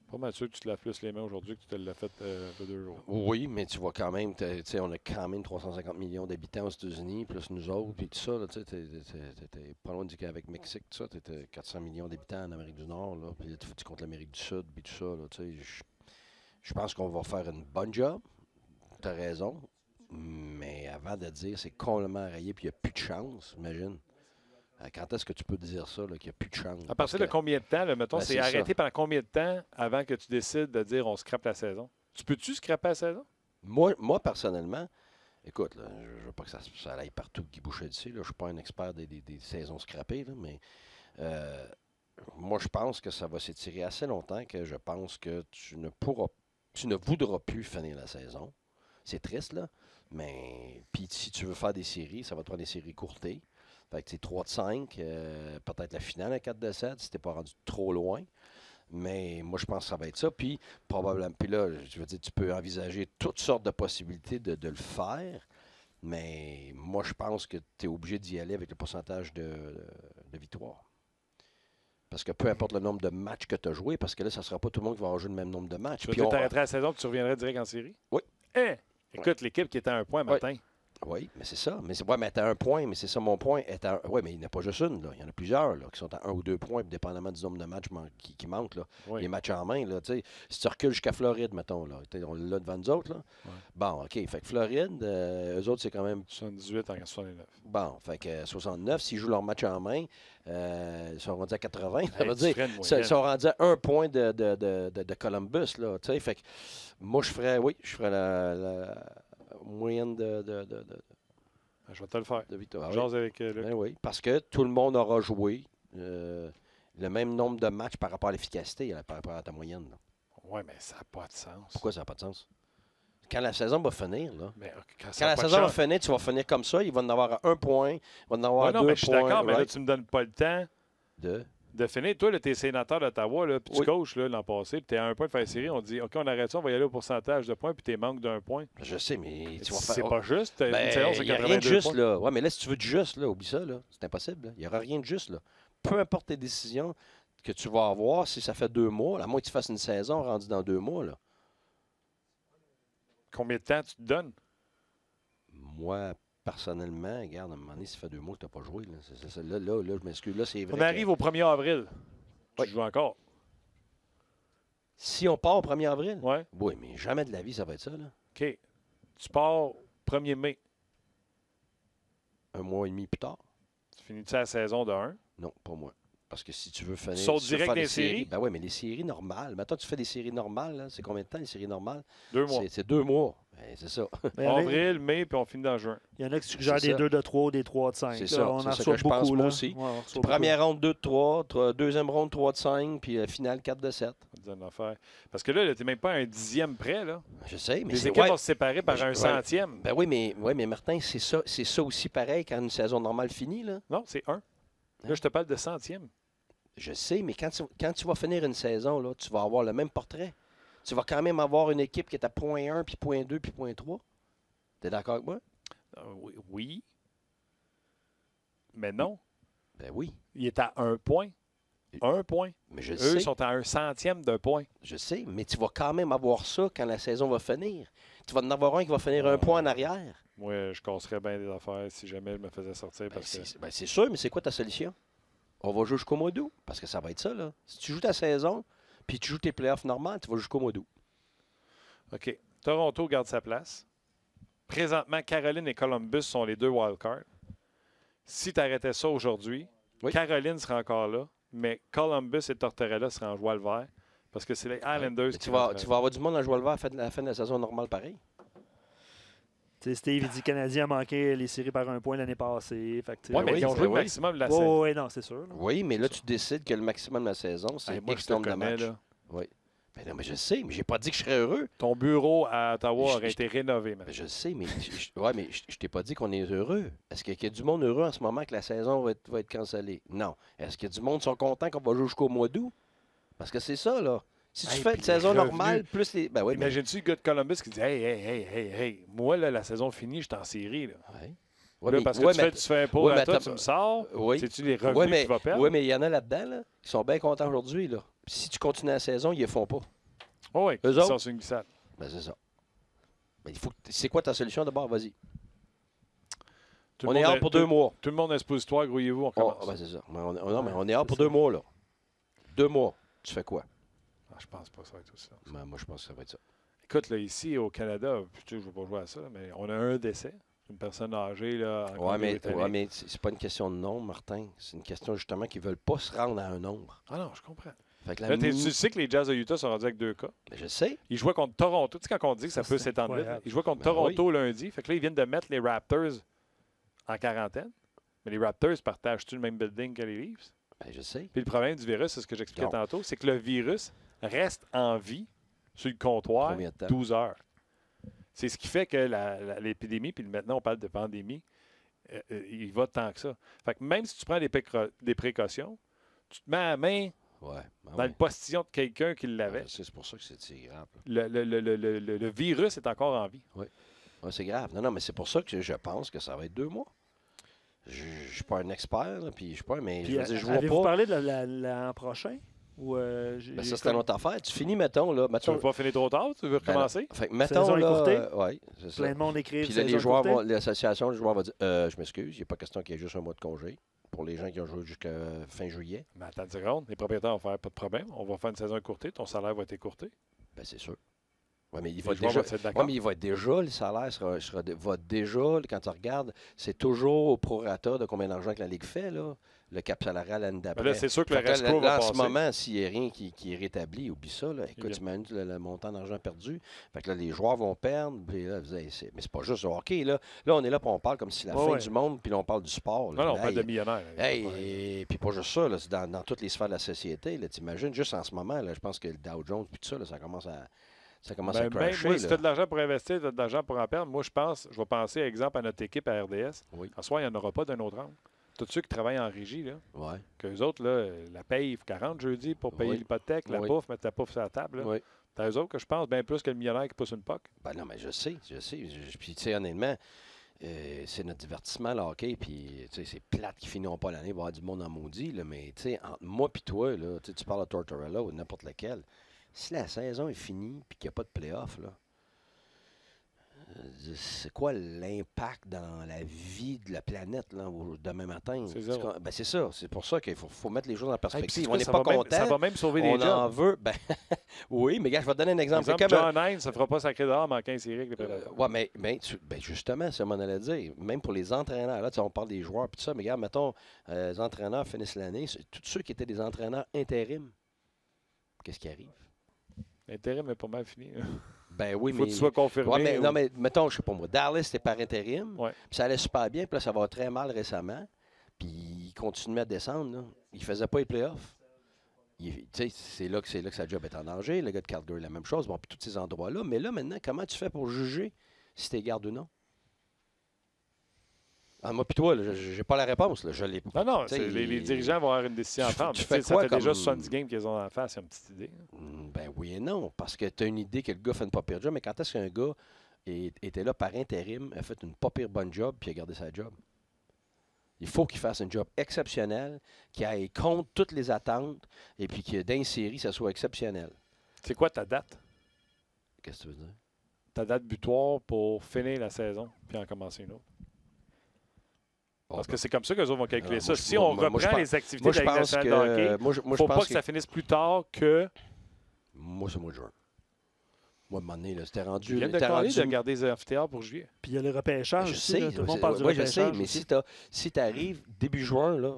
Pas mal sûr que tu te laves plus les mains aujourd'hui que tu te l'as fait de 2 jours. Oui, mais tu vois quand même, on a quand même 350 millions d'habitants aux États-Unis, plus nous autres, puis tout ça. Tu n'es pas loin avec Mexique, tout ça. Tu as 400 millions d'habitants en Amérique du Nord, là, puis là, tu comptes l'Amérique du Sud, puis tout ça. Là, je pense qu'on va faire une bonne job. Tu as raison. Mais avant de dire c'est complètement rayé puis il n'y a plus de chance, imagine. Quand est-ce que tu peux dire ça, qu'il n'y a plus de chance? À partir de combien de temps, là, mettons, c'est arrêté pendant combien de temps avant que tu décides de dire on scrape la saison? Tu peux-tu scraper la saison? Moi personnellement, écoute, là, je ne veux pas que ça aille partout qui bouchait d'ici. Je ne suis pas un expert des saisons scrappées, là, mais moi, je pense que ça va s'étirer assez longtemps que je pense que tu ne voudras plus finir la saison. C'est triste, là. Mais puis si tu veux faire des séries, ça va te prendre des séries courtées. Fait que c'est 3 de 5, peut-être la finale à 4 de 7 si t'es pas rendu trop loin. Mais moi, je pense que ça va être ça. Puis probablement, puis là, je veux dire, tu peux envisager toutes sortes de possibilités de le faire. Mais moi, je pense que tu es obligé d'y aller avec le pourcentage de victoire. Parce que peu importe le nombre de matchs que tu as joué, parce que là, ça ne sera pas tout le monde qui va avoir joué le même nombre de matchs. Tu arrêterais la saison et tu reviendrais direct en série? Oui. Écoute, l'équipe qui était à 1 point matin. Oui, mais c'est ça. Mais tu as 1 point, mais c'est ça mon point. Oui, mais il n'y en a pas juste une. Là. Il y en a plusieurs là, qui sont à 1 ou 2 points, dépendamment du nombre de matchs qui manquent. Là. Oui. Les matchs en main, là, si tu recules jusqu'à Floride, mettons, là, on l'a devant nous autres. Là. Ouais. Bon, OK. Fait que Floride, eux autres, c'est quand même. 78 en 69. Bon, fait que 69, s'ils jouent leur match en main, ils sont rendus à 80. Ça veut dire ils sont rendus à 1 point de Columbus. Là, fait que moi, je ferais la moyenne je vais te le faire. De victoire. J'ose avec Luc. Ben oui, parce que tout le monde aura joué le même nombre de matchs par rapport à l'efficacité, par rapport à ta moyenne. Oui, mais ça n'a pas de sens. Pourquoi ça n'a pas de sens? Quand la saison va finir, là. Mais quand la saison va finir, tu vas finir comme ça. Il va en avoir à 1 point. Il va en avoir à 2 points. Je suis d'accord, mais là, tu ne me donnes pas le temps de finir. Toi, tu es sénateur d'Ottawa, puis tu Oui. coaches l'an passé, puis tu es à un point de faire une série. On dit, OK, on arrête ça, on va y aller au pourcentage de points, puis tu manques d'un point. Je sais, mais tu vas C'est faire. pas juste. Une Ben, saison, c'est il n'y a rien de 82 juste, points. là. Ouais, mais là, si tu veux du juste, là, oublie ça, là. C'est impossible. Il n'y aura rien de juste, là. Peu importe tes décisions que tu vas avoir, si ça fait 2 mois, à moins que tu fasses une saison rendue dans 2 mois, là. Combien de temps tu te donnes? Moi, personnellement, regarde, à un moment donné, ça fait 2 mois que tu n'as pas joué. Là, là, je m'excuse. Là, c'est vrai. On arrive au 1er avril. Oui. Tu joues encore. Si on part au 1er avril? Oui. Oui, mais jamais de la vie, ça va être ça, là. OK. Tu pars 1er mai. 1 mois et demi plus tard? Tu finis-tu la saison de 1? Non, pas moi. Parce que si tu veux finir. Tu sautes si tu veux direct faire des séries? Ben oui, mais les séries normales. Maintenant, tu fais des séries normales, là. C'est combien de temps, les séries normales? 2 mois. C'est 2 mois. Ben, c'est ça. Avril, mai, puis on finit dans juin. Il y en a qui suggèrent C'est des ça. 2 de 3 ou des 3 de 5. C'est ça. On C'est en ça reçoit que je pense, beaucoup. moi là. aussi. Ouais, on reçoit Première ronde 2 de 3, deuxième ronde 3 de 5, puis finale 4 de 7. On dit une affaire. Parce que là, tu n'es même pas à un 10e près. Là. Je sais, mais Les c'est. équipes Ouais. vont se séparer par Ben, un ouais. centième. Ben oui, mais Martin, c'est ça aussi pareil quand une saison normale finit, là. Non, c'est 1. Là, je te parle de centième. Je sais, mais quand tu vas finir une saison, là, tu vas avoir le même portrait. Tu vas quand même avoir une équipe qui est à point 1, puis point 2, puis point 3. T'es d'accord avec moi? Oui. Mais non. Ben oui. Il est à 1 point. 1 point. Mais je Eux sais. sont à un centième d'un point. Je sais, mais tu vas quand même avoir ça quand la saison va finir. Tu vas en avoir un qui va finir un point en arrière. Moi, je casserais bien des affaires si jamais je me faisais sortir. Parce que... C'est sûr, mais c'est quoi ta solution? On va jouer jusqu'au mois d'août, parce que ça va être ça, là. Si tu joues ta saison, puis tu joues tes playoffs normales, tu vas jusqu'au mois d'août. OK. Toronto garde sa place. Présentement, Caroline et Columbus sont les 2 wildcards. Si tu arrêtais ça aujourd'hui, Oui. Caroline serait encore là, mais Columbus et Tortorella seraient en joie le vert parce que c'est les Islanders Mais qui tu vas rentrent. avoir du monde à jouer le vert à la fin de la saison normale, pareil. Tu sais, Steve, il dit que le Canadien a manqué les séries par 1 point l'année passée. Fait que, tu sais, Oui, mais oui, ils ont c'est- joué le oui. maximum de la saison. oui, non, c'est sûr. là. Oui, mais là, tu décides que le maximum de la saison, c'est Hey, moi, X je te nombre de connais, matchs. là. Oui. Ben non, mais je sais, mais j'ai pas dit que je serais heureux. Ton bureau à Ottawa Je- aurait je- été rénové, man. Ben, je sais, mais je t'ai pas dit qu'on est heureux. Est-ce qu'il y a du monde heureux en ce moment que la saison va être cancellée? Non. Est-ce qu'il y a du monde qui sont contents qu'on va jouer jusqu'au mois d'août? Parce que c'est ça, là. Si tu Hey, fais puis une saison les revenus. normale, plus les. Ben oui, mais. Imagine-tu le gars de Columbus qui dit hey, moi, là, la saison finie, je suis en série. Là. Ouais. Là, Ouais, parce que ouais, tu fais un pot ouais, à mais toi, attends, tu me sors. Oui. C'est-tu les revenus Oui, que mais tu vas perdre? ouais, mais il y en a là-dedans, là, qui sont bien contents aujourd'hui, là. Puis si tu continues la saison, ils ne font pas. Oh, oui, Eux ils autres? sont sur une glissade. Ben, c'est ça. Ben, c'est quoi ta solution d'abord? Vas-y. Tout le On est monde hors pour 2 mois. Tout le monde est suppositoire, grouillez-vous, on commence. Ben, c'est ça. Non, mais on est hors pour c'est 2 ça. mois, là. 2 mois. Tu fais quoi? Ah, je pense pas que ça va être aussi. Ben, moi, je pense que ça va être ça. Écoute, là, ici, au Canada, je ne vais pas jouer à ça, mais on a un décès. Une personne âgée, là, en Ouais, mais c'est pas une question de nombre, Martin. C'est une question, justement, qu'ils veulent pas se rendre à un nombre. Ah non, je comprends. Fait que la Là, tu mi- sais que les Jazz de Utah sont rendus avec 2 cas. Ben, je sais. Ils jouaient contre Toronto. Tu sais, quand on dit que ça Ça, peut c'est s'étendre vite, incroyable. ils jouaient contre Ben Toronto lundi. Fait que là, ils viennent de mettre les Raptors en quarantaine. Mais les Raptors partagent-tu le même building que les Leafs? Ben, je sais. Puis le problème du virus, c'est ce que j'expliquais Non. tantôt, c'est que le virus reste en vie sur le comptoir Combien de temps? 12 heures. C'est ce qui fait que l'épidémie, puis maintenant on parle de pandémie, il va tant que ça. Fait que même si tu prends des précautions, tu te mets à la main Ouais. Ben dans ouais. le postillon de quelqu'un qui l'avait. Je sais, c'est pour ça que c'est grave. Là. Le virus est encore en vie. Ouais, c'est grave. Non, mais c'est pour ça que je pense que ça va être 2 mois. Je ne suis pas un expert, là, puis je suis pas, mais Puis, je veux dire, je vois avez-vous pas. parlé de l'an prochain? Ou, Ben, ça, c'est une autre affaire. Tu finis, mettons, là. Tu Mettons, veux pas finir trop tard? Tu veux ben, recommencer? fait que, mettons, Saison là. écourtée? Oui, c'est ça. plein de monde écrit. Puis là, les joueurs l'association, les joueurs vont dire je m'excuse, il n'est pas question qu'il y ait juste un mois de congé pour les gens qui ont joué jusqu'à fin juillet. Mais attends 10 secondes. Les propriétaires vont faire pas de problème. On va faire une saison écourtée. Ton salaire va être écourté. Ben, c'est sûr. Oui, mais il Les va joueurs déjà. vont être d'accord. Ouais, mais il va être déjà, le salaire va déjà, quand tu regardes, c'est toujours au prorata de combien d'argent que la Ligue fait, là, le cap salarial l'année d'après. Ben là, c'est sûr que le Fait que là, RESPRO va en passer. ce moment, s'il n'y a rien qui est rétabli, oublie ça. Là. Écoute, bien. imagine le montant d'argent perdu. Fait que là, les joueurs vont perdre. Puis là, mais c'est pas juste le hockey. Là, on est là, puis on parle comme si la fin du monde, puis là, on parle du sport. Là. Non, on Hey, parle de millionnaires. hey, et puis pas juste ça, là, c'est dans toutes les sphères de la société. T'imagines, juste en ce moment, là, je pense que le Dow Jones, puis tout ça, là, ça commence à Ben, crasher. moi, si là. tu as de l'argent pour investir, tu as de l'argent pour en perdre. Moi, je vais penser, exemple, à notre équipe à RDS. Oui. En soi, il n'y en aura pas d'un autre angle. tous ceux qui travaillent en régie, là, Ouais. qu'eux autres, là, la paye, il faut 40 jeudi pour payer l'hypothèque, la bouffe, mettre ta bouffe sur la table. Oui. T'as eux autres que je pense bien plus que le millionnaire qui pousse une POC. Ben non, mais je sais. Puis, tu sais, honnêtement, c'est notre divertissement, le hockey, puis, tu sais, c'est plate qu'ils finiront pas l'année, il va y avoir du monde en maudit, là, mais, tu sais, entre moi et toi, là, tu parles de Tortorella ou n'importe lequel, si la saison est finie puis qu'il n'y a pas de play-off, là, c'est quoi l'impact dans la vie de la planète là, demain matin? C'est ça. C'est pour ça qu'il faut mettre les choses en perspective. On n'est pas content. Ça va même sauver des jobs. On en veut. Ben, oui, mais gars, je vais te donner un exemple. John Hines, ça ne fera pas sacré dehors en 15 séries avec les Prédateurs. Oui, mais justement, c'est ce qu'on allait dire. Même pour les entraîneurs, là, on parle des joueurs et tout ça, mais regarde, mettons, les entraîneurs finissent l'année. Tous ceux qui étaient des entraîneurs intérim, qu'est-ce qui arrive? L'intérim est pas mal fini. Ben oui, il faut que tu sois confirmé. Ouais, mais, non, mais mettons, je sais pas moi, Dallas, c'était par intérim. Ouais. Puis ça allait super bien. Puis là, ça va très mal récemment. Puis il continue à descendre. Là. Il faisait pas les playoffs. C'est là que sa job est en danger. Le gars de Calgary, la même chose. Bon, puis tous ces endroits-là. Mais là, maintenant, comment tu fais pour juger si tu es garde ou non? Ah, moi, puis toi, j'ai pas la réponse. Là. Je l'ai pas. Non, les dirigeants vont avoir une décision à prendre. Tu fais ça fait déjà 70 games qu'ils ont en face. Il y a une petite idée. Ben oui et non. Parce que tu as une idée que le gars fait une pas pire job. Mais quand est-ce qu'un gars était là par intérim, a fait une pas pire bonne job puis a gardé sa job? Il faut qu'il fasse un job exceptionnel, qui aille contre toutes les attentes et puis que dans une série, ça soit exceptionnel. C'est quoi ta date? Qu'est-ce que tu veux dire? Ta date butoir pour finir la saison puis en commencer une autre. Parce que c'est comme ça qu'eux autres vont calculer ça. Si on reprend les activités de la Ligue nationale de hockey, il ne faut pas que ça finisse plus tard que... Moi, c'est mois de juin. Moi, à un moment donné, c'était rendu... Tu viens de parler de garder les amphithéâtres pour juillet. Puis il y a le repêchage aussi. Tout le monde parle du repêchage. repêchage. Je sais, mais si tu arrives début juin, là,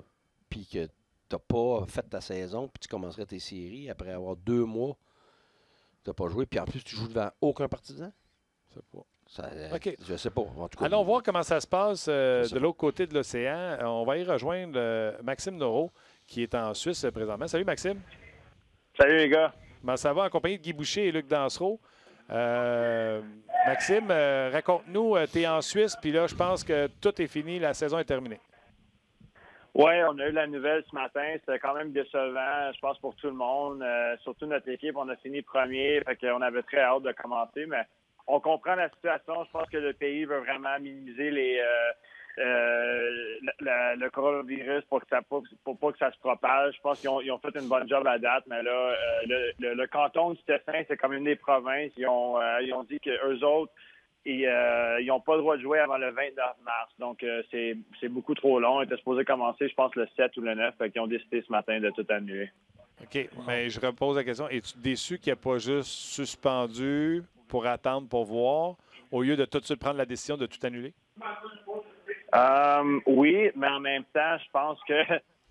puis que tu n'as pas fait ta saison, puis tu commencerais tes séries après avoir 2 mois, tu n'as pas joué, puis en plus, tu joues devant aucun partisan? Je sais pas. Okay. Je ne sais pas. En tout cas, allons voir comment ça se passe de l'autre côté de l'océan. On va y rejoindre Maxime Noreau, qui est en Suisse présentement. Salut, Maxime. Salut, les gars. Comment ça va? En compagnie de Guy Boucher et Luc Dansereau. Maxime, raconte-nous, tu es en Suisse, puis là, je pense que tout est fini, la saison est terminée. Oui, on a eu la nouvelle ce matin. C'était quand même décevant, je pense, pour tout le monde. Surtout notre équipe, on a fini premier, fait qu'on avait très hâte de commencer, mais on comprend la situation. Je pense que le pays veut vraiment minimiser le coronavirus pour pas que ça se propage. Je pense qu'ils ont fait une bonne job à date, mais là, le canton du Tessin, c'est comme une des provinces. Ils ont dit qu'eux autres, ils n'ont pas le droit de jouer avant le 29 mars. Donc, c'est beaucoup trop long. Ils étaient supposés commencer, je pense, le 7 ou le 9. Fait qu'ils ont décidé ce matin de tout annuler. OK, mais je repose la question. Es-tu déçu qu'il n'y ait pas juste suspendu pour attendre, pour voir, au lieu de tout de suite prendre la décision de tout annuler? Oui, mais en même temps, je pense que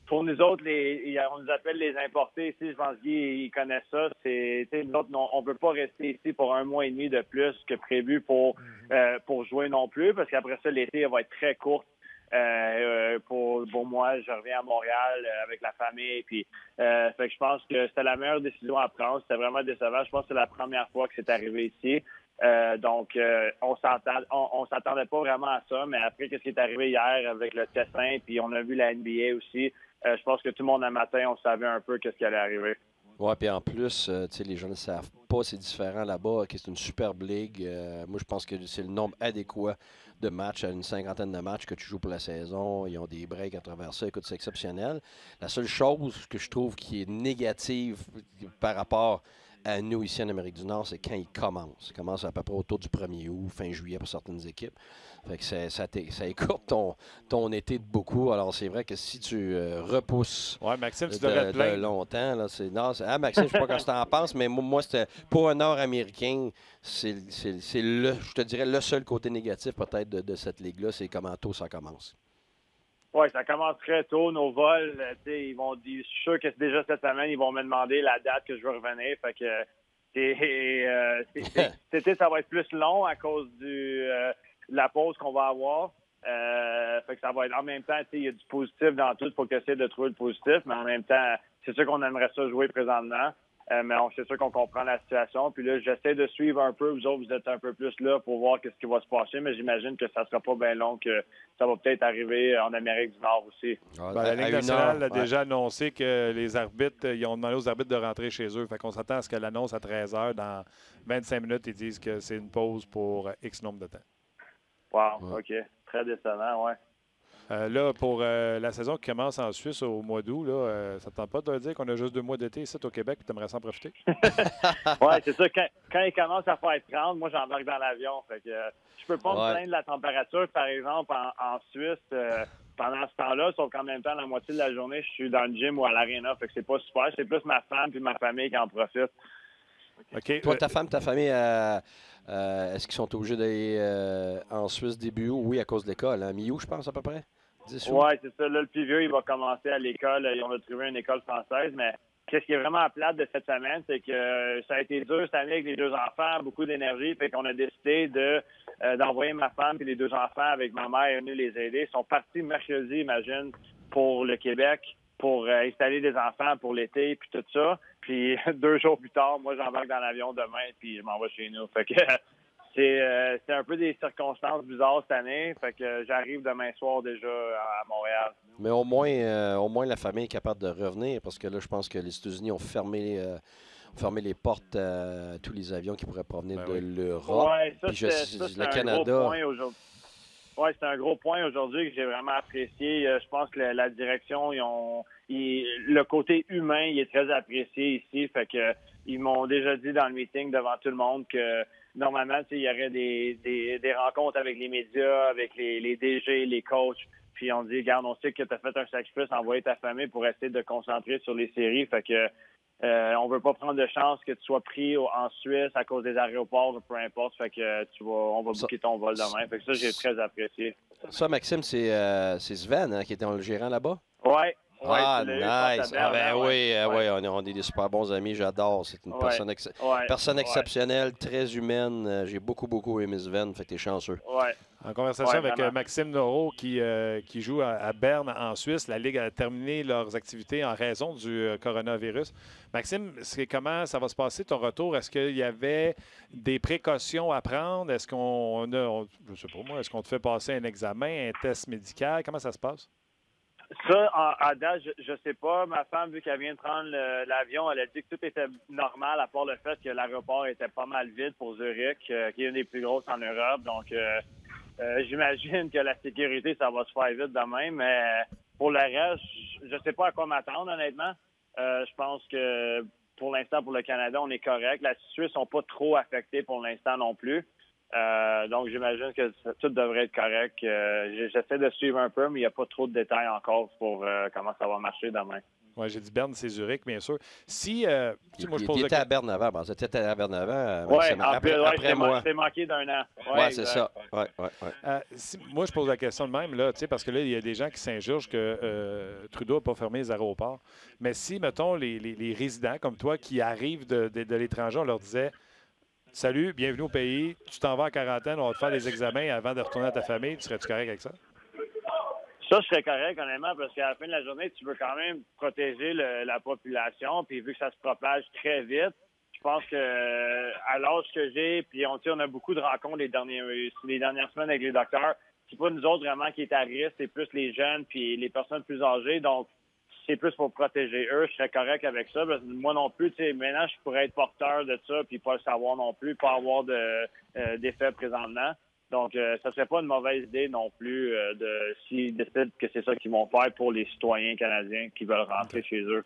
pour nous autres, on nous appelle les importés ici. Je pense qu'ils connaissent ça. Nous autres, on ne peut pas rester ici pour 1 mois et demi de plus que prévu pour jouer non plus, parce qu'après ça, l'été va être très court. Pour moi, je reviens à Montréal avec la famille. Puis, fait que je pense que c'était la meilleure décision à prendre. C'était vraiment décevant. Je pense que c'est la première fois que c'est arrivé ici. Donc, on s'attendait pas vraiment à ça. Mais après, qu'est-ce qui est arrivé hier avec le Tessin, puis on a vu la NBA aussi. Je pense que tout le monde un matin, on savait un peu qu'est-ce qui allait arriver. Oui, puis en plus, les gens ne savent pas, c'est différent là-bas, que c'est une superbe ligue. Moi, je pense que c'est le nombre adéquat de matchs, à une 50aine de matchs que tu joues pour la saison. Ils ont des breaks à travers ça. Écoute, c'est exceptionnel. La seule chose que je trouve qui est négative par rapport à nous ici en Amérique du Nord, c'est quand ils commencent. Ils commencent à peu près autour du 1er août, fin juillet pour certaines équipes. Fait que ça écourte ton été de beaucoup. Alors, c'est vrai que si tu repousses Maxime, tu devrais te plaindre longtemps, là, Maxime, je ne sais pas ce que tu en penses, mais moi c'était pour un Nord-Américain, c'est je te dirais, le seul côté négatif peut-être de cette ligue-là, c'est comment tôt ça commence. Oui, ça commence très tôt. Nos vols, je suis sûr que déjà cette semaine, ils vont me demander la date que je veux revenir. Fait que ça va être plus long à cause de la pause qu'on va avoir. Fait que ça va être en même temps, il y a du positif dans tout. Il faut essayer de trouver le positif, mais en même temps, c'est sûr qu'on aimerait ça jouer présentement. Mais c'est sûr qu'on comprend la situation. Puis là, j'essaie de suivre un peu. Vous autres, vous êtes un peu plus là pour voir ce qui va se passer. Mais j'imagine que ça sera pas bien long, que ça va peut-être arriver en Amérique du Nord aussi. La Ligue nationale a déjà annoncé que les arbitres, ils ont demandé aux arbitres de rentrer chez eux. Fait qu'on s'attend à ce que l'annonce à 13h, dans 25 minutes, ils disent que c'est une pause pour X nombre de temps. Wow, OK. Très décevant, ouais. Là, pour la saison qui commence en Suisse au mois d'août, ça ne tente pas de te dire qu'on a juste 2 mois d'été ici au Québec et tu aimerais s'en profiter? Oui, c'est ça. Quand il commence à faire 30, moi, j'embarque dans l'avion. Fait que je peux pas me plaindre de la température, par exemple, en Suisse pendant ce temps-là, sauf qu'en même temps, la moitié de la journée, je suis dans le gym ou à l'aréna. Fait que c'est pas super. C'est plus ma femme et ma famille qui en profitent. Okay. Toi, ta femme, ta famille, est-ce qu'ils sont obligés d'aller en Suisse début août? Oui, à cause de l'école. Hein? Mi-août, je pense, à peu près? Oui, c'est ça. Là, le plus vieux, il va commencer à l'école. On a trouvé une école française, mais qu'est-ce qui est vraiment plate de cette semaine, c'est que ça a été dur cette année avec les 2 enfants, beaucoup d'énergie. Fait qu'on a décidé d'envoyer ma femme et les 2 enfants avec ma mère est venue les aider. Ils sont partis mercredi, imagine, pour le Québec, pour installer des enfants pour l'été, puis tout ça. Puis 2 jours plus tard, moi, j'embarque dans l'avion demain, puis je m'en vais chez nous. Fait que c'est un peu des circonstances bizarres cette année. Fait que j'arrive demain soir déjà à Montréal. Mais au moins la famille est capable de revenir, parce que là, je pense que les États-Unis ont fermé les portes à tous les avions qui pourraient provenir de l'Europe. Oui, ça, c'est un Canada. Gros point aujourd'hui. Oui, c'est un gros point aujourd'hui que j'ai vraiment apprécié. Je pense que la direction, le côté humain, il est très apprécié ici. Fait que ils m'ont déjà dit dans le meeting devant tout le monde que normalement, il y aurait des rencontres avec les médias, avec les DG, les coachs. Puis on dit, regarde, on sait que tu as fait un sacrifice, envoyer ta famille pour essayer de te concentrer sur les séries. Fait que on veut pas prendre de chance que tu sois pris en Suisse à cause des aéroports ou peu importe. Fait que on va booker ton vol demain. Fait que ça, j'ai très apprécié. Ça, Maxime, c'est Sven qui était le gérant là-bas? Oui. Nice. Oui, on est des super bons amis. J'adore. C'est une personne exceptionnelle, très humaine. J'ai beaucoup aimé Sven. Fait que t'es chanceux. Ouais. En conversation avec Maxime Noreau qui joue à Berne en Suisse. La Ligue a terminé leurs activités en raison du coronavirus. Maxime, comment ça va se passer ton retour? Est-ce qu'il y avait des précautions à prendre? Est-ce je sais pas moi, est-ce qu'on te fait passer un examen, un test médical? Comment ça se passe? Ça, à date, je sais pas. Ma femme, vu qu'elle vient de prendre l'avion, elle a dit que tout était normal, à part le fait que l'aéroport était pas mal vide pour Zurich, qui est une des plus grosses en Europe. Donc, j'imagine que la sécurité, ça va se faire vite demain. Mais pour le reste, je sais pas à quoi m'attendre, honnêtement. Je pense que pour l'instant, pour le Canada, on est correct. La Suisse sont pas trop affectés pour l'instant non plus. Donc, j'imagine que tout devrait être correct. J'essaie de suivre un peu, mais il n'y a pas trop de détails encore pour comment ça va marcher demain. Oui, j'ai dit Berne, c'est Zurich, bien sûr. Si, il était à Berne avant. Tu étais à Berne avant. Oui, après moi. C'est manqué d'un an. Oui, c'est ça. Ouais. Moi, je pose la question de même, là, parce que là, il y a des gens qui s'injurgent que Trudeau n'a pas fermé les aéroports. Mais si, mettons, les résidents comme toi qui arrivent de l'étranger, on leur disait « Salut, bienvenue au pays, tu t'en vas en quarantaine, on va te faire des examens avant de retourner à ta famille. » Tu serais-tu correct avec ça? Ça, je serais correct, honnêtement, parce qu'à la fin de la journée, tu veux quand même protéger la population. Puis vu que ça se propage très vite, je pense que à l'âge que j'ai, puis on a beaucoup de rencontres les dernières semaines avec les docteurs. C'est pas nous autres vraiment qui est à risque, c'est plus les jeunes puis les personnes plus âgées. Donc, c'est plus pour protéger eux. Je serais correct avec ça. Parce que moi non plus, maintenant, je pourrais être porteur de ça puis pas le savoir non plus, pas avoir d'effet présentement. Donc, ça serait pas une mauvaise idée non plus s'ils décident que c'est ça qu'ils vont faire pour les citoyens canadiens qui veulent rentrer chez eux.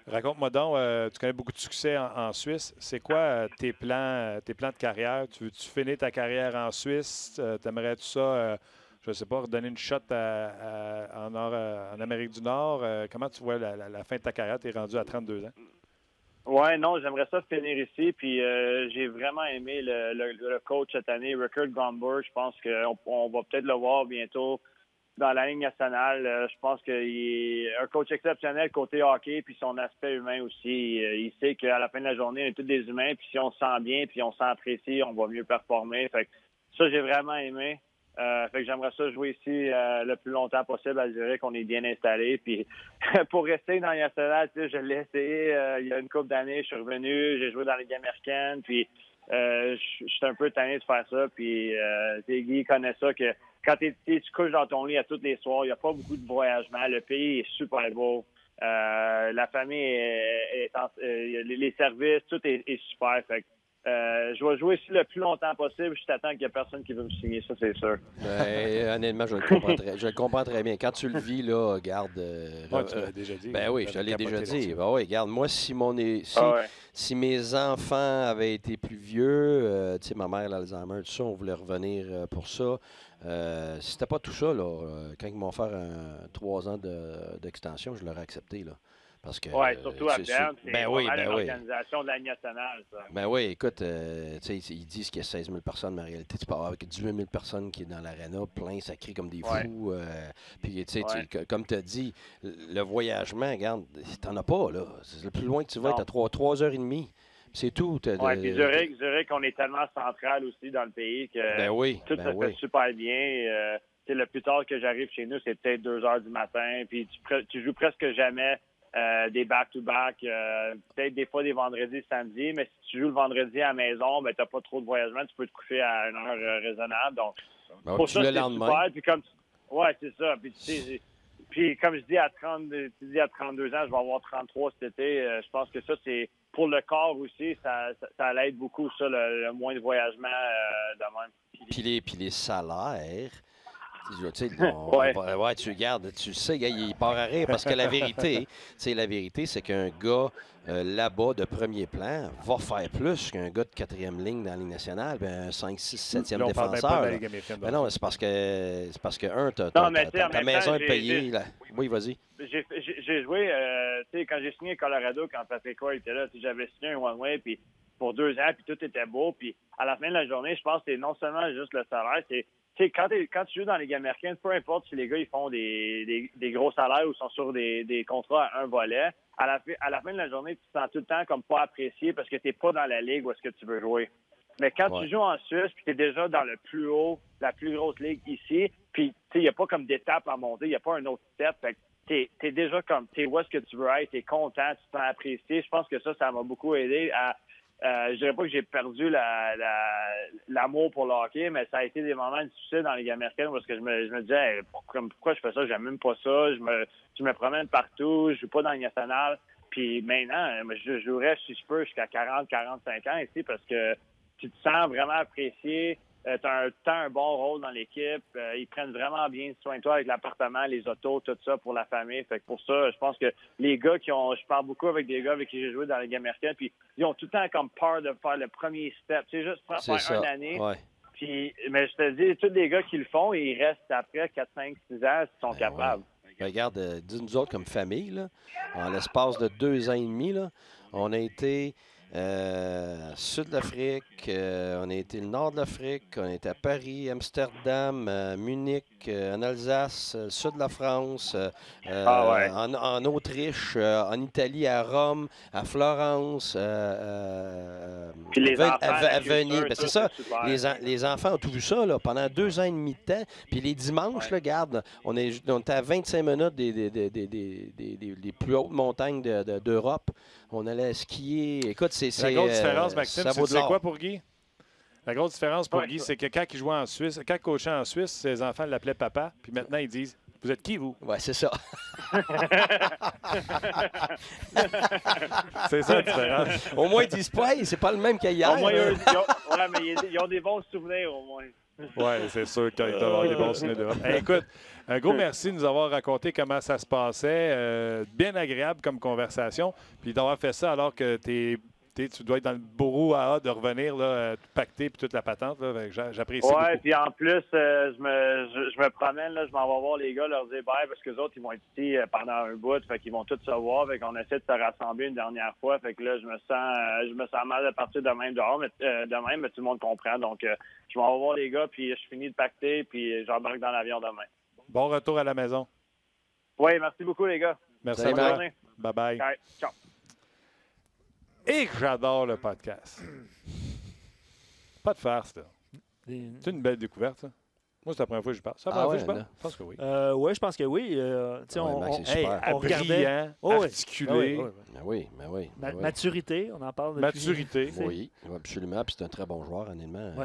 Raconte-moi donc, tu connais beaucoup de succès en Suisse. C'est quoi tes plans de carrière? Tu veux-tu finir ta carrière en Suisse? T'aimerais-tu ça, je ne sais pas, redonner une shot en Amérique du Nord? Comment tu vois la fin de ta carrière? Tu es rendu à 32 ans. Ouais, non, j'aimerais ça finir ici. Puis j'ai vraiment aimé le coach cette année, Rickard Gromberg. Je pense qu'on va peut-être le voir bientôt dans la Ligue nationale. Je pense qu'il est un coach exceptionnel côté hockey, puis son aspect humain aussi. Il sait qu'à la fin de la journée, on est tous des humains, puis si on se sent bien, puis on s'apprécie, on va mieux performer. Fait que ça, j'ai vraiment aimé. Fait que j'aimerais ça jouer ici le plus longtemps possible à Zurich, qu'on est bien installé. Puis pour rester dans la nationale, je l'ai essayé il y a une couple d'années. Je suis revenu, j'ai joué dans les Ligue américaine. Puis je suis un peu tanné de faire ça. Puis Guy connaît ça que quand tu couches dans ton lit à tous les soirs, il n'y a pas beaucoup de voyagement. Le pays est super beau. La famille les services, tout est super. Fait que, je vais jouer ici le plus longtemps possible. Je t'attends qu'il n'y a personne qui veut me signer, ça, c'est sûr. Honnêtement, je le comprends très bien. Quand tu le vis, là, garde. Tu l'as déjà dit. Ben oui, je te l'ai déjà dit. Ben oui, regarde, moi, si mes enfants avaient été plus vieux, tu sais, ma mère, l'Alzheimer, tout ça, on voulait revenir pour ça. Si c'était pas tout ça, là, quand ils m'ont fait 3 ans d'extension, je l'aurais accepté, là. Parce que, surtout à Berne, c'est l'organisation de la nationale, ça. Ben oui, écoute, ils disent qu'il y a 16 000 personnes, mais en réalité, tu peux avoir avec 18 000 personnes qui est dans l'aréna, plein, ça crie comme des fous. Puis, comme tu as dit, le voyagement, regarde, t'en as pas, là. C'est le plus loin que tu vas, être à 3h30. C'est tout. Oui, puis Zurich, on est tellement central aussi dans le pays que tout se fait super bien. Le plus tard que j'arrive chez nous, c'est peut-être 2h du matin, puis tu joues presque jamais des back-to-back, peut-être des fois des vendredis, samedis, mais si tu joues le vendredi à la maison, ben t'as pas trop de voyagement, tu peux te coucher à une heure raisonnable. Donc, pour ça, c'est super. Puis c'est ça. Puis comme je dis, à 32 ans, je vais avoir 33 cet été. Je pense que ça, c'est pour le corps aussi, ça l'aide beaucoup, ça, le moins de voyagement de même. Puis les salaires. Tu regardes, tu sais, il part à rire parce que la vérité, c'est qu'un gars là-bas de premier plan va faire plus qu'un gars de 4e ligne dans la Ligue nationale, un 5, 6, 7e défenseur. Ben non, c'est parce que ta maison est payée. Oui, vas-y. J'ai joué, quand j'ai signé Colorado, quand Patrick Roy était là, j'avais signé un one-way, puis pour 2 ans, puis tout était beau. Puis à la fin de la journée, je pense que c'est non seulement juste le salaire, c'est quand tu joues dans les Ligues américaines, peu importe si les gars ils font des gros salaires ou sont sur des contrats à un volet, à la fin de la journée, tu te sens tout le temps comme pas apprécié parce que tu n'es pas dans la ligue où est-ce que tu veux jouer. Mais quand tu joues en Suisse, puis tu es déjà dans le plus haut, la plus grosse ligue ici, puis il n'y a pas comme d'étape à monter, il n'y a pas un autre step. Fait que t'es déjà comme, t'es où est-ce que tu veux être, t'es content, tu te sens apprécié. Je pense que ça m'a beaucoup aidé à... je dirais pas que j'ai perdu l'amour pour le hockey, mais ça a été des moments difficiles dans les Ligues américaines parce que je me disais pourquoi je fais ça, j'aime même pas ça, je me promène partout, je joue pas dans le national. Puis maintenant, je jouerais si je peux jusqu'à 40-45 ans ici parce que tu te sens vraiment apprécié. Tu as un bon rôle dans l'équipe. Ils prennent vraiment bien soin de toi avec l'appartement, les autos, tout ça pour la famille. Fait que pour ça, je pense que les gars je parle beaucoup avec des gars avec qui j'ai joué dans la Ligue américaine, puis ils ont tout le temps comme peur de faire le premier step. C'est juste pour faire une année. Ouais. Puis, mais je te dis, tous les gars qui le font, ils restent après 4, 5, 6 ans s'ils sont capables. Ouais. Regarde, nous autres comme famille, là, en l'espace de 2 ans et demi, là, on a été... Sud de l'Afrique, on a été le nord de l'Afrique, on a été à Paris, Amsterdam, Munich, en Alsace, sud de la France, en Autriche, en Italie, à Rome, à Florence, à Venise. Ben, c'est ça, les enfants ont tout vu ça là, pendant 2 ans et demi de temps. Puis les dimanches, là, regarde, on était à 25 minutes des plus hautes montagnes d'Europe. On allait skier. Écoute, la grosse différence, Maxime, c'est quoi pour Guy? La grosse différence pour Guy, c'est que quand il jouait en Suisse, quand il coachait en Suisse, ses enfants l'appelaient papa, puis maintenant ils disent « Vous êtes qui, vous? » Ouais, c'est ça. C'est ça la différence. Au moins, ils disent pas, hey, c'est pas le même qu'hier. Au moins, mais ils ont des bons souvenirs, au moins. Oui, c'est sûr qu'ils doivent avoir des bons souvenirs d'Europe. Hey, écoute, un gros merci de nous avoir raconté comment ça se passait. Bien agréable comme conversation. Puis d'avoir fait ça alors que tu dois être dans le bourreau à hâte de revenir, là, tout pacté puis toute la patente. J'apprécie beaucoup. Oui, puis en plus, je me promène, là, je m'en vais voir les gars, leur dire bye parce que les autres, ils vont être ici pendant un bout. Fait qu'ils vont tous se voir. Fait qu'on essaie de se rassembler une dernière fois. Fait que là, je me sens mal de partir de même dehors, mais tout le monde comprend. Donc, je m'en vais voir les gars, puis je finis de pacter, puis j'embarque dans l'avion demain. Bon retour à la maison. Oui, merci beaucoup, les gars. Merci à vous. Bye-bye. Okay, ciao. Et que j'adore le podcast. Pas de farce, là. C'est une belle découverte, ça. Moi, c'est la première fois que je passe. C'est la première fois que je pense que oui. Oui, je pense que oui. On regardait. Articulé. Oui. Maturité, on en parle depuis. Maturité. Oui, absolument. Puis c'est un très bon joueur, honnêtement.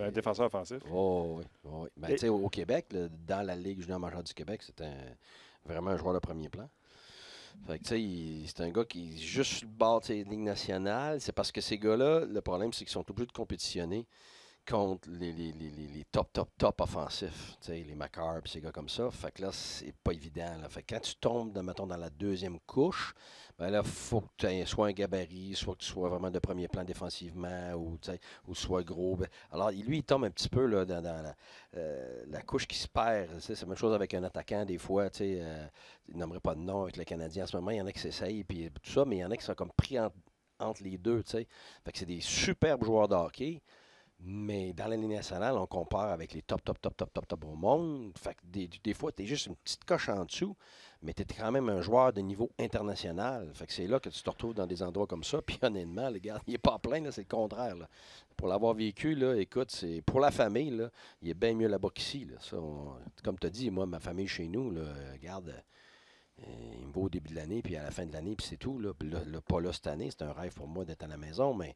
Un défenseur offensif. Oui. Ben, tu sais, au Québec, là, dans la Ligue junior majeure du Québec, c'est vraiment un joueur de premier plan. Fait que, tu sais, c'est un gars qui est juste sur le bord de la Ligue nationale. C'est parce que ces gars-là, le problème, c'est qu'ils sont obligés de compétitionner contre les top offensifs, les McCarr et ces gars comme ça. Fait que là, c'est pas évident. Là. Fait que quand tu tombes, mettons, dans la deuxième couche, ben là, il faut que tu aies soit un gabarit, soit que tu sois vraiment de premier plan défensivement ou soit gros. Alors, lui, il tombe un petit peu là, dans la couche qui se perd. C'est la même chose avec un attaquant, des fois. Il n'aimerait pas de nom avec le Canadien en ce moment. Il y en a qui s'essayent, puis tout ça, mais il y en a qui sont comme pris entre les deux. Fait que c'est des superbes joueurs de hockey. Mais dans la Ligue nationale, on compare avec les top au monde. Fait que des fois, tu es juste une petite coche en dessous, mais tu es quand même un joueur de niveau international. Fait que c'est là que tu te retrouves dans des endroits comme ça. Puis honnêtement, le gars, il n'est pas plein, c'est le contraire. Là. Pour l'avoir vécu, là, écoute, c'est pour la famille, là, il est bien mieux là-bas qu'ici. Là. Ça, comme tu as dit, moi, ma famille chez nous, là, regarde, il me va au début de l'année, puis à la fin de l'année, puis c'est tout. Là. Puis là, pas là cette année, c'est un rêve pour moi d'être à la maison, mais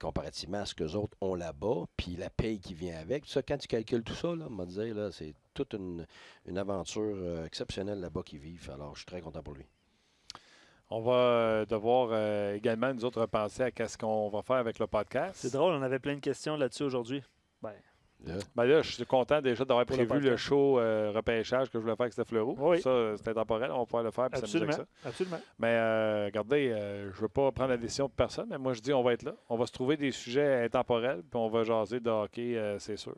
comparativement à ce qu'eux autres ont là-bas, puis la paye qui vient avec. Ça, quand tu calcules tout ça, là, on va dire, là, c'est toute une aventure exceptionnelle là-bas qu'ils vivent. Alors, je suis très content pour lui. On va devoir également, nous autres, repenser à ce qu'on va faire avec le podcast. C'est drôle, on avait plein de questions là-dessus aujourd'hui. Ben là, je suis content déjà d'avoir prévu le show repêchage que je voulais faire avec Steph Leroux. Oui. Ça, c'était temporel. On va pouvoir le faire. Absolument. Mais regardez, je ne veux pas prendre la décision pour personne, mais moi, je dis on va être là. On va se trouver des sujets intemporels, puis on va jaser de hockey, c'est sûr.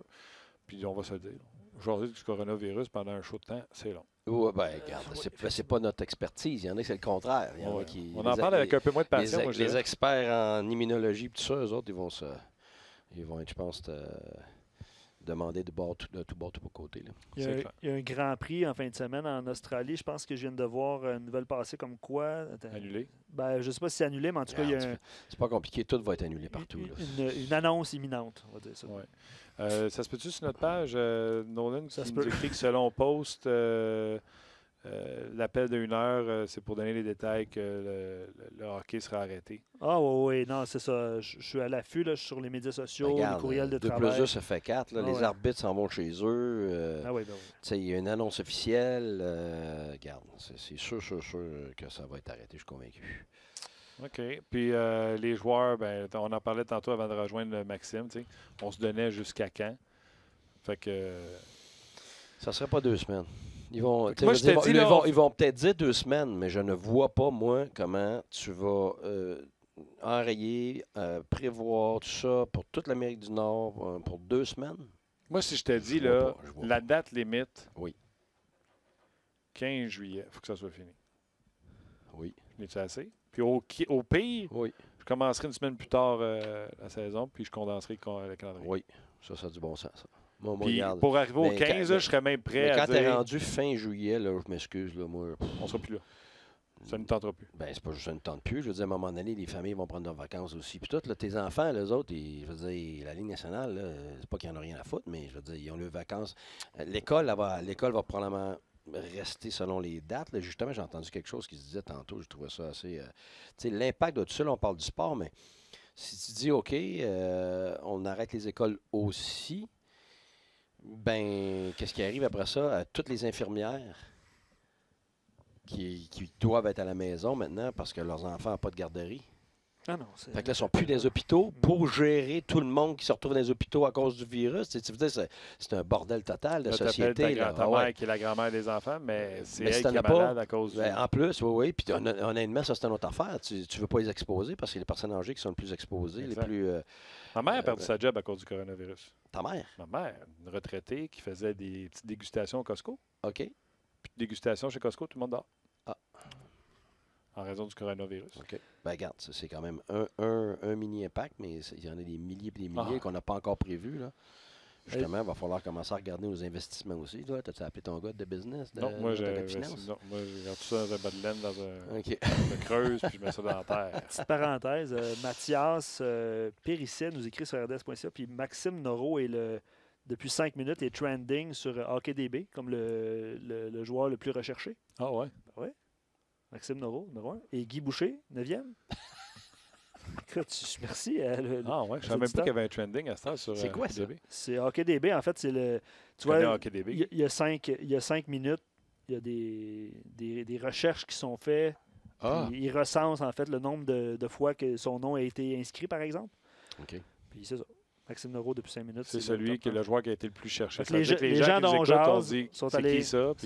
Puis on va se le dire. Jaser du coronavirus pendant un show de temps, c'est long. Oui, bien, regarde, c'est pas notre expertise. Il y en a qui c'est le contraire. Il y en a qui, on en parle avec un peu moins de passion. Les experts en immunologie et tout ça, eux autres, ils vont être, je pense, demander de tout bord, tout côté. Là. Il y a un grand prix en fin de semaine en Australie. Je pense que je viens de voir une nouvelle passer comme quoi. Annulé? Ben, je ne sais pas si c'est annulé, mais en tout cas, il y a c'est pas compliqué. Tout va être annulé partout. Une annonce imminente, on va dire ça. Ouais. Ça se peut-tu sur notre page, Nolan, qui nous écrit que selon Post, l'appel de 1 heure, c'est pour donner les détails que le hockey sera arrêté. Ah oui, non, c'est ça. Je suis à l'affût, je suis sur les médias sociaux, les courriels de travail. 2+2, ça fait 4. Là, les arbitres s'en vont chez eux. Il y a une annonce officielle. Regarde, c'est sûr que ça va être arrêté, je suis convaincu. OK. Puis les joueurs, on en parlait tantôt avant de rejoindre Maxime. On se donnait jusqu'à quand? Fait que... Ça serait pas 2 semaines. Ils vont peut-être dire 2 semaines, mais je ne vois pas, moi, comment tu vas enrayer, prévoir tout ça pour toute l'Amérique du Nord pour 2 semaines. Moi, si je te dis, la date limite, 15 juillet, il faut que ça soit fini. Oui. N'es-tu assez? Puis au pire, je commencerai une semaine plus tard la saison, puis je condenserai le calendrier. Oui, ça a du bon sens, ça. Puis pour arriver au 15, je serais même prêt à dire... Quand tu es rendu fin juillet, là, je m'excuse, là, moi... On ne sera plus là. Ça ne tentera plus. Ben c'est pas juste ça ne tente plus. Je veux dire, à un moment donné, les familles vont prendre leurs vacances aussi. Puis tout, là, tes enfants, les autres, je veux dire, la Ligue nationale, là, c'est pas qu'ils n'en ont rien à foutre, mais je veux dire, ils ont leurs vacances. L'école va probablement rester selon les dates. Là. Justement, j'ai entendu quelque chose qui se disait tantôt. Je trouvais ça assez... tu sais, l'impact de tout ça, là, on parle du sport, mais si tu dis, OK, on arrête les écoles aussi... Ben, qu'est-ce qui arrive après ça à toutes les infirmières qui doivent être à la maison maintenant parce que leurs enfants n'ont pas de garderie? Ah non, fait que là, ils ne sont plus dans les hôpitaux pour gérer tout le monde qui se retrouve dans les hôpitaux à cause du virus. Tu veux dire, c'est un bordel total de société. Ta mère qui est la grand-mère des enfants, mais c'est elle qui est malade à cause du... En plus, oui. Puis honnêtement, ça, c'est une autre affaire. Tu ne veux pas les exposer parce que c'est les personnes âgées qui sont les plus exposées, les plus... Ma mère a perdu sa job à cause du coronavirus. Ta mère? Ma mère, une retraitée qui faisait des petites dégustations au Costco. OK. Puis dégustation chez Costco, tout le monde dort. Ah. En raison du coronavirus. OK. Ben regarde, c'est quand même un mini-impact, mais il y en a des milliers et des milliers qu'on n'a pas encore prévus, là. Justement, il va falloir commencer à regarder nos investissements aussi. T'as-tu appelé ton gars de business? Non, moi, j'ai tout ça dans un bas de laine, dans un creuse, puis je mets ça dans la terre. Petite parenthèse, Mathias Périssé nous écrit sur RDS.ca, puis Maxime Noro est le depuis 5 minutes, est trending sur HockeyDB comme le joueur le plus recherché. Ah ouais? Oui. Maxime Noreau, numéro 1. Et Guy Boucher, 9e. Écoute, merci. Ah ouais, je ne savais même pas qu'il y avait un trending à ça sur c'est quoi ça? C'est HockeyDB. En fait, c'est le. Tu vois, il y a 5 minutes, il y a des recherches qui sont faites. Il recense en fait le nombre de fois que son nom a été inscrit, par exemple. OK. Puis c'est ça. Maxime Noreau, depuis 5 minutes. C'est celui qui est le joueur qui a été le plus cherché. Les gens dont jase sont allés sur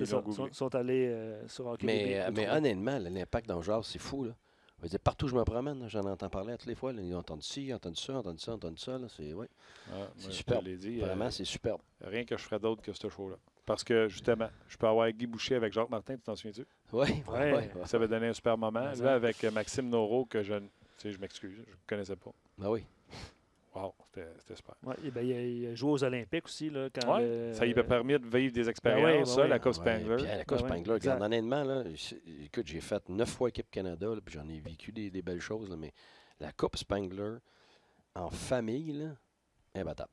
HockeyDB. Mais honnêtement, l'impact dans le genre, c'est fou. Là. Je veux dire, partout où je me promène, j'en entends parler à toutes les fois. Là, ils ont entendu ci, ils ont entendu ça, ils ont entendu ça, ils ont entendu ça. Là, c'est superbe. Vraiment, c'est superbe. Rien que je ferais d'autre que ce show-là. Parce que, justement, je peux avoir Guy Boucher avec Jacques Martin, tu t'en souviens-tu? Oui. Ça avait donné un super moment. Là, avec Maxime Noreau, que je m'excuse, je ne connaissais pas. Ah oui. Wow, c'était super. Ouais, il a joué aux Olympiques aussi. Là, quand ça lui a permis de vivre des expériences, la Coupe Spengler. Puis, la Coupe Spengler, regarde, honnêtement, là, écoute, j'ai fait 9 fois équipe Canada, là, puis j'en ai vécu des belles choses, là, mais la Coupe Spengler, en famille, là, imbattable.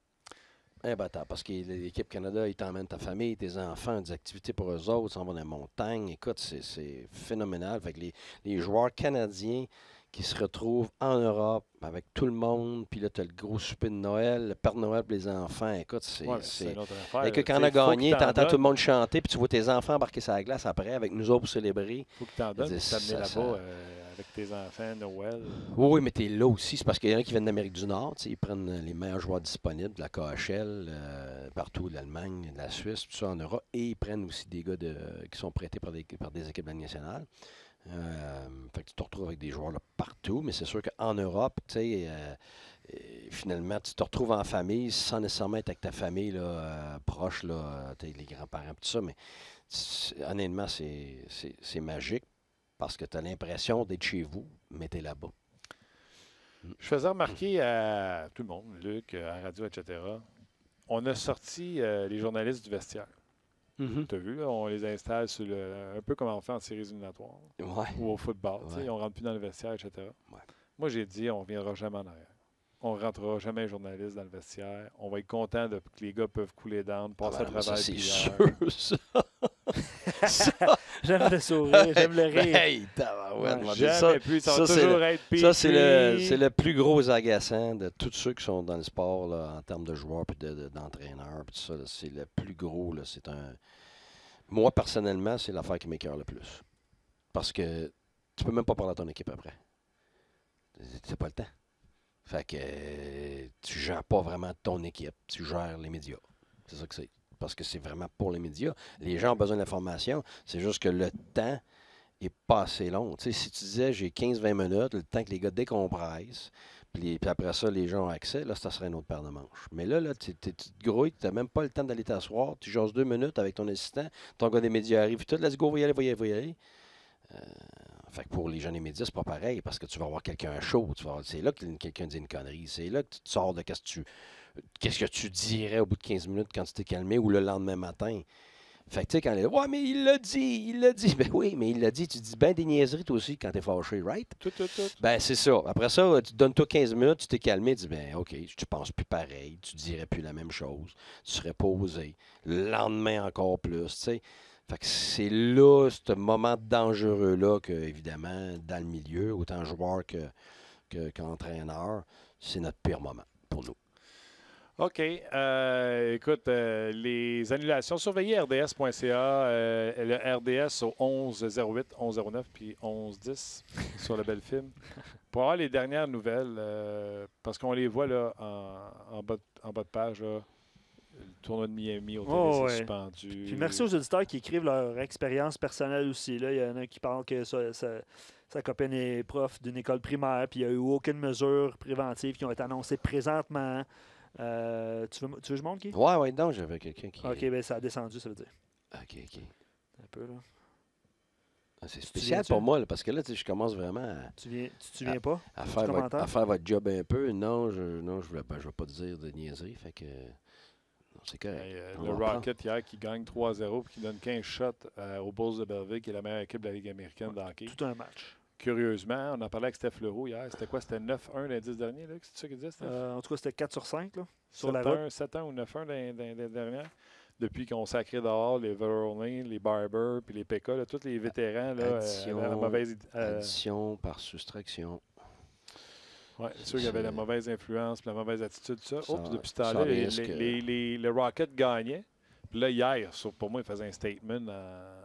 Imbattable, parce que l'équipe Canada, ils t'emmènent ta famille, tes enfants, des activités pour eux autres, ils s'en vont dans la montagne. Écoute, c'est phénoménal. Fait que les joueurs canadiens qui se retrouvent en Europe avec tout le monde, puis là, tu as le gros souper de Noël, le Père Noël pour les enfants. Écoute, c'est une autre affaire. Et que quand on a gagné, tu entends tout le monde chanter, puis tu vois tes enfants embarquer sur la glace après avec nous autres pour célébrer. Il faut que tu en donnes pour t'amener là-bas avec tes enfants, Noël. Oui, mais tu es là aussi. C'est parce qu'il y en a qui viennent d'Amérique du Nord. Ils prennent les meilleurs joueurs disponibles, de la KHL, partout, de l'Allemagne, de la Suisse, tout ça en Europe. Et ils prennent aussi des gars qui sont prêtés par des équipes de la nationale. Fait que tu te retrouves avec des joueurs là, partout, mais c'est sûr qu'en Europe, finalement, tu te retrouves en famille sans nécessairement être avec ta famille là, proche, là, les grands-parents, tout ça, mais honnêtement, c'est magique parce que tu as l'impression d'être chez vous, mais tu es là-bas. Je faisais remarquer à tout le monde, Luc, à la radio, etc., on a sorti les journalistes du vestiaire. Tu as vu, là, on les installe sur un peu comme on fait en séries éliminatoires ou au football. On ne rentre plus dans le vestiaire, etc. Ouais. Moi, j'ai dit, on ne reviendra jamais en arrière. On ne rentrera jamais un journaliste dans le vestiaire. On va être content que les gars peuvent couler down, passer à travers. C'est sûr, ça. J'aime le sourire, j'aime le rire. Hey, ça, c'est le plus gros agaçant de tous ceux qui sont dans le sport là, en termes de joueurs et d'entraîneurs. C'est le plus gros. Là, moi, personnellement, c'est l'affaire qui m'écoeure le plus. Parce que tu peux même pas parler à ton équipe après. Tu n'as pas le temps. Fait que tu gères pas vraiment ton équipe, tu gères les médias. C'est ça que c'est. Parce que c'est vraiment pour les médias. Les gens ont besoin d'informations. C'est juste que le temps n'est pas assez long. Tu sais, si tu disais j'ai 15-20 minutes, le temps que les gars décompressent, puis après ça, les gens ont accès, là, ça serait une autre paire de manches. Mais là tu te grouilles, tu n'as même pas le temps d'aller t'asseoir. Tu jases 2 minutes avec ton assistant, ton gars des médias arrive, tout, let's go, va y aller. Fait que pour les jeunes des médias, c'est pas pareil parce que tu vas avoir quelqu'un chaud. C'est là que quelqu'un dit une connerie. C'est là que tu te sors de qu'est-ce que tu dirais au bout de 15 minutes quand tu t'es calmé ou le lendemain matin. Fait que tu sais, quand ouais, mais il l'a dit. Ben oui, mais il l'a dit. Tu dis ben des niaiseries toi aussi quand t'es fâché, right? Tout. Ben c'est ça. Après ça, tu donnes toi 15 minutes, tu t'es calmé, tu dis ben OK, tu penses plus pareil, tu dirais plus la même chose, tu serais posé. Le lendemain encore plus, tu sais. Fait que c'est là, ce moment dangereux-là, que, évidemment, dans le milieu, autant joueur qu'entraîneur, c'est notre pire moment pour nous. OK. Écoute, les annulations, surveillez rds.ca, le RDS au 11-08, 11-09 puis 11-10 sur le Belle-Film. Pour avoir les dernières nouvelles, parce qu'on les voit là en bas de page, là. Le tournoi de Miami au tennis est suspendu. Puis merci aux auditeurs qui écrivent leur expérience personnelle aussi. Là. Il y en a qui parlent que sa copine est prof d'une école primaire, puis il n'y a eu aucune mesure préventive qui ont été annoncées présentement. Tu veux que je montre qui? Oui, donc j'avais quelqu'un qui... OK, bien ça a descendu, ça veut dire. OK. Un peu, là. C'est spécial pour moi, là, parce que là, je commence vraiment à... Tu te souviens pas? À faire votre job un peu. Non, je ne vais pas te dire de niaiserie, fait que... C'est correct. Le Rocket hier qui gagne 3-0 et qui donne 15 shots aux Bulls de Belleville, qui est la meilleure équipe de la Ligue américaine de hockey. Tout un match. curieusement, on en parlait avec Steph Leroux hier. C'était quoi? C'était 9-1 l'indice dernier, là? C'est ça qu'il disait, Steph? En tout cas, c'était 4 sur 5 là, sur la route. 7-1 ou 9-1 l'année dernière. Depuis qu'on sacrait dehors les Verolin, les Barber puis les PK, là, tous les vétérans, là, addition par soustraction. Oui, c'est sûr qu'il y avait la mauvaise influence, la mauvaise attitude, tout ça. Puis depuis ce temps-là, les Rockets gagnaient. Puis là, hier, pour moi, il faisait un statement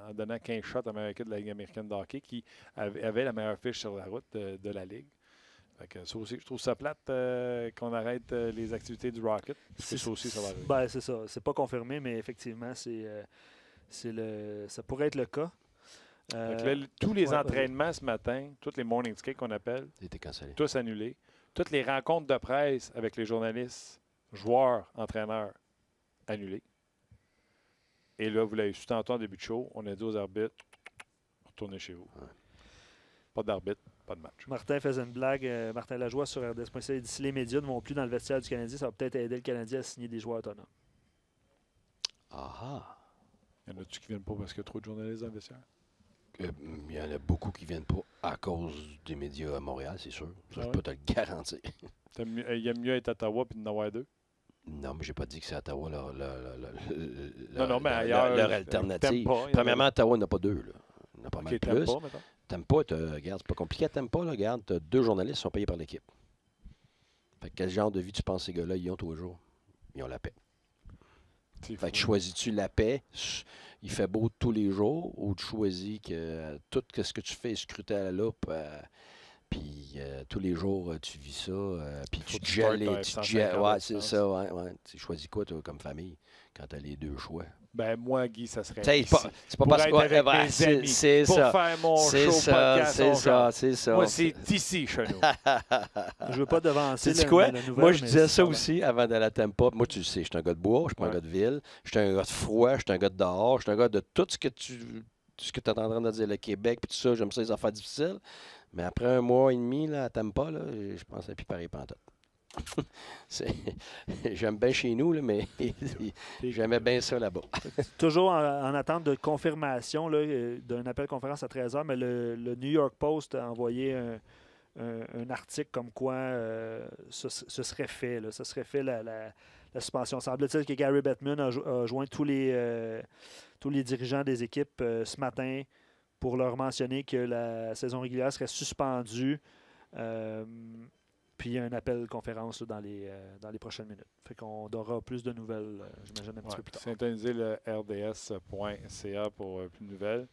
en donnant 15 shots américains de la Ligue américaine de hockey qui avait la meilleure fiche sur la route de la Ligue. Fait que ça aussi, je trouve ça plate qu'on arrête les activités du Rocket. Ça aussi, ça va arriver. Ben, c'est ça. C'est pas confirmé, mais effectivement, ça pourrait être le cas. Là, tous les entraînements ce matin, tous les morning skates qu'on appelle, tous annulés. Toutes les rencontres de presse avec les journalistes, joueurs, entraîneurs, annulés. Et là, vous l'avez su tantôt en début de show, on a dit aux arbitres, retournez chez vous. Ouais. Pas d'arbitre, pas de match. Martin faisait une blague, Martin Lajoie sur RDS.ca, il dit si les médias ne vont plus dans le vestiaire du Canadien, ça va peut-être aider le Canadien à signer des joueurs autonomes. Ah! Il y en a-tu qui viennent pas parce qu'il y a trop de journalistes dans le vestiaire? Il y en a beaucoup qui viennent pas à cause des médias à Montréal, c'est sûr. Ça, je peux te le garantir. Il aime mieux être à Ottawa et d'en avoir deux? Non, mais j'ai pas dit que c'est Ottawa leur alternative. Premièrement, Ottawa n'a pas deux. Là. Il n'a pas mal plus. T'aimes pas, regarde, c'est pas compliqué. T'aimes pas, là, regarde, t'as 2 journalistes qui sont payés par l'équipe. Fait que quel genre de vie tu penses ces gars-là, ils ont tous les jours? Ils ont la paix. Fait que choisis-tu la paix, il fait beau tous les jours, ou tu choisis que tout ce que tu fais est scruté à la loupe, puis tous les jours tu vis ça, puis tu gèles. Ouais, c'est ça, ouais. Tu choisis quoi, toi, comme famille, quand tu as les 2 choix? Ben moi, Guy, ça serait c'est pas parce que c'est pour ça. faire mon show podcast. C'est ça. Moi, c'est ici, chez nous. Je veux pas devancer la nouvelle. Moi, je disais ça aussi avant d'aller à Tampa. Moi, tu le sais, je suis un gars de bois, je suis pas un gars de ville, je suis un gars de froid, je suis un gars de dehors, je suis un gars de tout ce que tu es en train de dire, le Québec, puis tout ça, j'aime ça, les affaires difficiles. Mais après 1 mois et demi là, à Tampa, là, je pense à plus pareil pantoute. J'aime bien chez nous, là, mais j'aimais bien ça là-bas. Toujours en attente de confirmation d'un appel conférence à 13h, mais le New York Post a envoyé un article comme quoi ce serait fait. Ce serait fait la suspension. Semble-t-il que Gary Bettman a joint tous les dirigeants des équipes ce matin pour leur mentionner que la saison régulière serait suspendue. Puis il y a un appel conférence dans les prochaines minutes. Fait qu'on aura plus de nouvelles, j'imagine, un petit peu plus tard. Syntoniser le rds.ca pour plus de nouvelles. De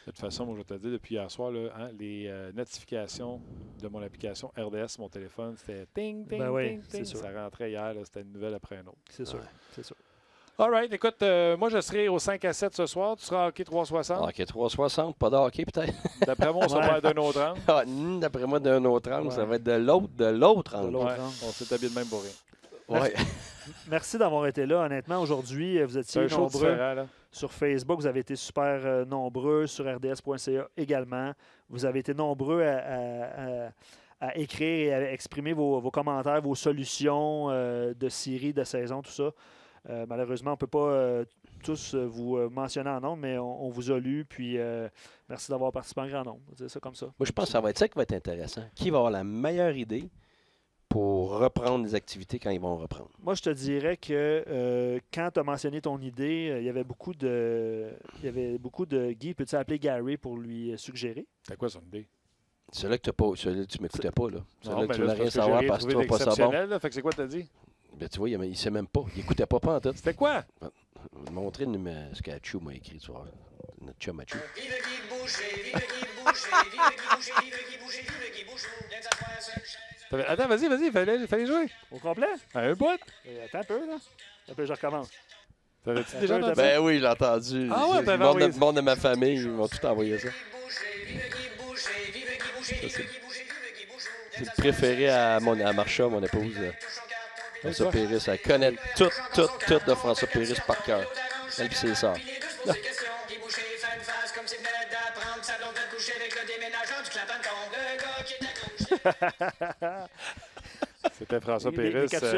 toute façon, moi, je te dis, depuis hier soir, là, les notifications de mon application RDS sur mon téléphone, c'était ting, ting, ting, ting. Ça rentrait hier, c'était une nouvelle après une autre. C'est sûr, c'est sûr. All right, écoute, moi, je serai au 5 à 7 ce soir. Tu seras à hockey 360. Hockey 360, pas de hockey peut-être. D'après moi, on sera pas d'un autre angle. D'après moi, d'un autre angle, ça va être de l'autre angle. On s'est habillé de même pour rien. Ouais. Merci d'avoir été là. Honnêtement, aujourd'hui, vous étiez nombreux sur Facebook. Vous avez été super nombreux sur rds.ca également. Vous avez été nombreux à écrire et à exprimer vos commentaires, vos solutions de série, de saison, tout ça. Malheureusement, on ne peut pas tous vous mentionner en nombre, mais on vous a lu. Puis merci d'avoir participé en grand nombre. C'est ça comme ça. Moi, je pense que ça va être ça qui va être intéressant. Qui va avoir la meilleure idée pour reprendre les activités quand ils vont reprendre? Moi, je te dirais que quand tu as mentionné ton idée, il y avait beaucoup de Guy, peux-tu appeler Gary pour lui suggérer? C'est quoi son idée? Celui-là que tu ne m'écoutais pas. Celui-là que tu ne voulais rien savoir parce que tu ne trouves pas ça bon. Fait que c'est quoi tu as dit? Ben, tu vois, il ne sait même pas. Il n'écoutait pas en tout. C'était quoi? Je vais te montrer ce qu'Achou m'a écrit ce soir. Notre chum Achou. Vive Guy Boucher, vive Guy Boucher, vive Guy Boucher, vive Guy Boucher, vive Guy Boucher. Attends, vas-y, il fallait jouer. Au complet? Un bout? Attends un peu, là. Un peu, je recommence. T'avais-tu déjà entendu? Ben oui, j'ai entendu. Ah ouais, t'avais envoyé ça. Le monde de ma famille, ils m'ont tout envoyé ça. C'est le préféré à Marcha, mon épouse. François Pérusse, elle connaît tout de François Pérusse par cœur. Elle et ses sœurs. C'était François Les Pérusse qui capsules,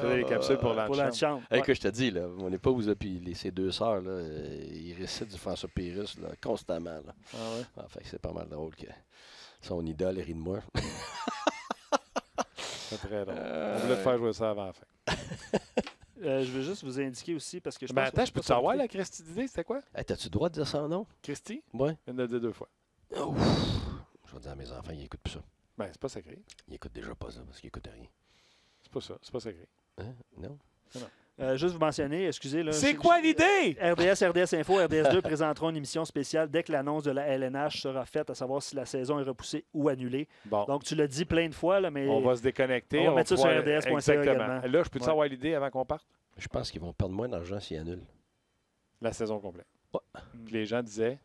faisait les capsules pour l'antichambre. l'antichambre. Hey, Ouais. que je te dis, là, mon épouse et ses deux sœurs, là, ils récitent du François Pérusse là, constamment. Là. Ah ouais? Ah, fait que c'est pas mal drôle que son idole rit de moi. C'est très drôle. On voulait te faire jouer ça avant la fin. Je veux juste vous indiquer aussi, parce que je Ben pense attends, je peux te savoir la Christy d'idée, c'était quoi? Hey, t'as-tu le droit de dire son nom? Christy? Ouais. Je viens de le dire 2 fois. Ouf. Je vais dire à mes enfants, ils n'écoutent plus ça. Ben, c'est pas sacré. Ils n'écoutent déjà pas ça parce qu'ils n'écoutent rien. C'est pas ça. C'est pas sacré. Hein? Non? Juste vous mentionner, excusez. Là, C'est quoi l'idée? RDS Info, RDS2 présenteront une émission spéciale dès que l'annonce de la LNH sera faite, à savoir si la saison est repoussée ou annulée. Bon. Donc, tu l'as dit plein de fois, là, mais On va se déconnecter. on va mettre ça sur pourra- RDS.ca Exactement. également. Là, je peux te Ouais. savoir l'idée avant qu'on parte? Je pense qu'ils vont perdre moins d'argent s'ils annulent. La saison complète. Ouais. Puis les gens disaient...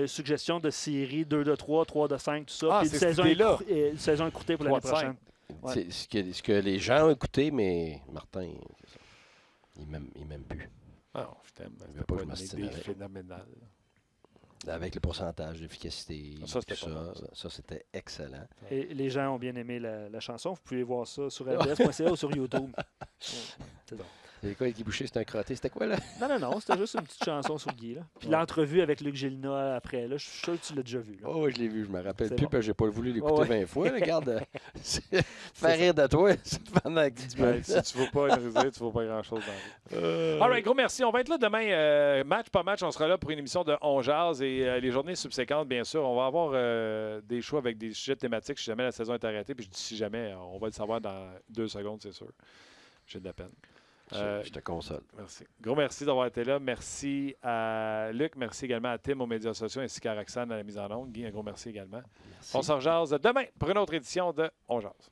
Suggestion de série 2 de 3, 3 de 5, tout ça. Ah, Puis c'est une cette saison, idée-là. saison écourtée pour 3 l'année de 5. prochaine. Ouais. C'est ce que les gens ont écouté, mais Martin, il m'aime plus. Ah non, je t'aime. veut C'était pas pas que je une m'ostine idée avec. phénoménale. Avec le pourcentage d'efficacité, Ça, c'était tout pas mal, ça c'était excellent. Et les gens ont bien aimé la chanson. Vous pouvez voir ça sur RDS.ca ou sur YouTube. C'est bon. C'est quoi, Guy Boucher, c'était un crotté? C'était quoi, là? Non, c'était juste une petite chanson sur Guy. Là. Puis l'entrevue avec Luc Gélina après, là, je suis sûr que tu l'as déjà vu. Là. Oh, oui, je l'ai vu, je me rappelle C'est plus, bon. parce que j'ai pas voulu l'écouter Oh, ouais. 20 fois. Regarde, faire rire de toi, c'est pendant que tu Ben, si tu ne veux pas analyser, tu ne veux pas grand-chose dans la vie. All right, gros merci. On va être là demain, match par match. On sera là pour une émission de On Jase et les journées subséquentes, bien sûr. On va avoir des shows avec des sujets thématiques si jamais la saison est arrêtée. Puis je dis si jamais, on va le savoir dans 2 secondes, c'est sûr. J'ai de la peine. je te console. Merci. Gros merci d'avoir été là. Merci à Luc. Merci également à Tim aux médias sociaux ainsi qu'à Roxane à la mise en onde. Guy, un gros merci également. Merci. On se rejase demain pour une autre édition de On Jase.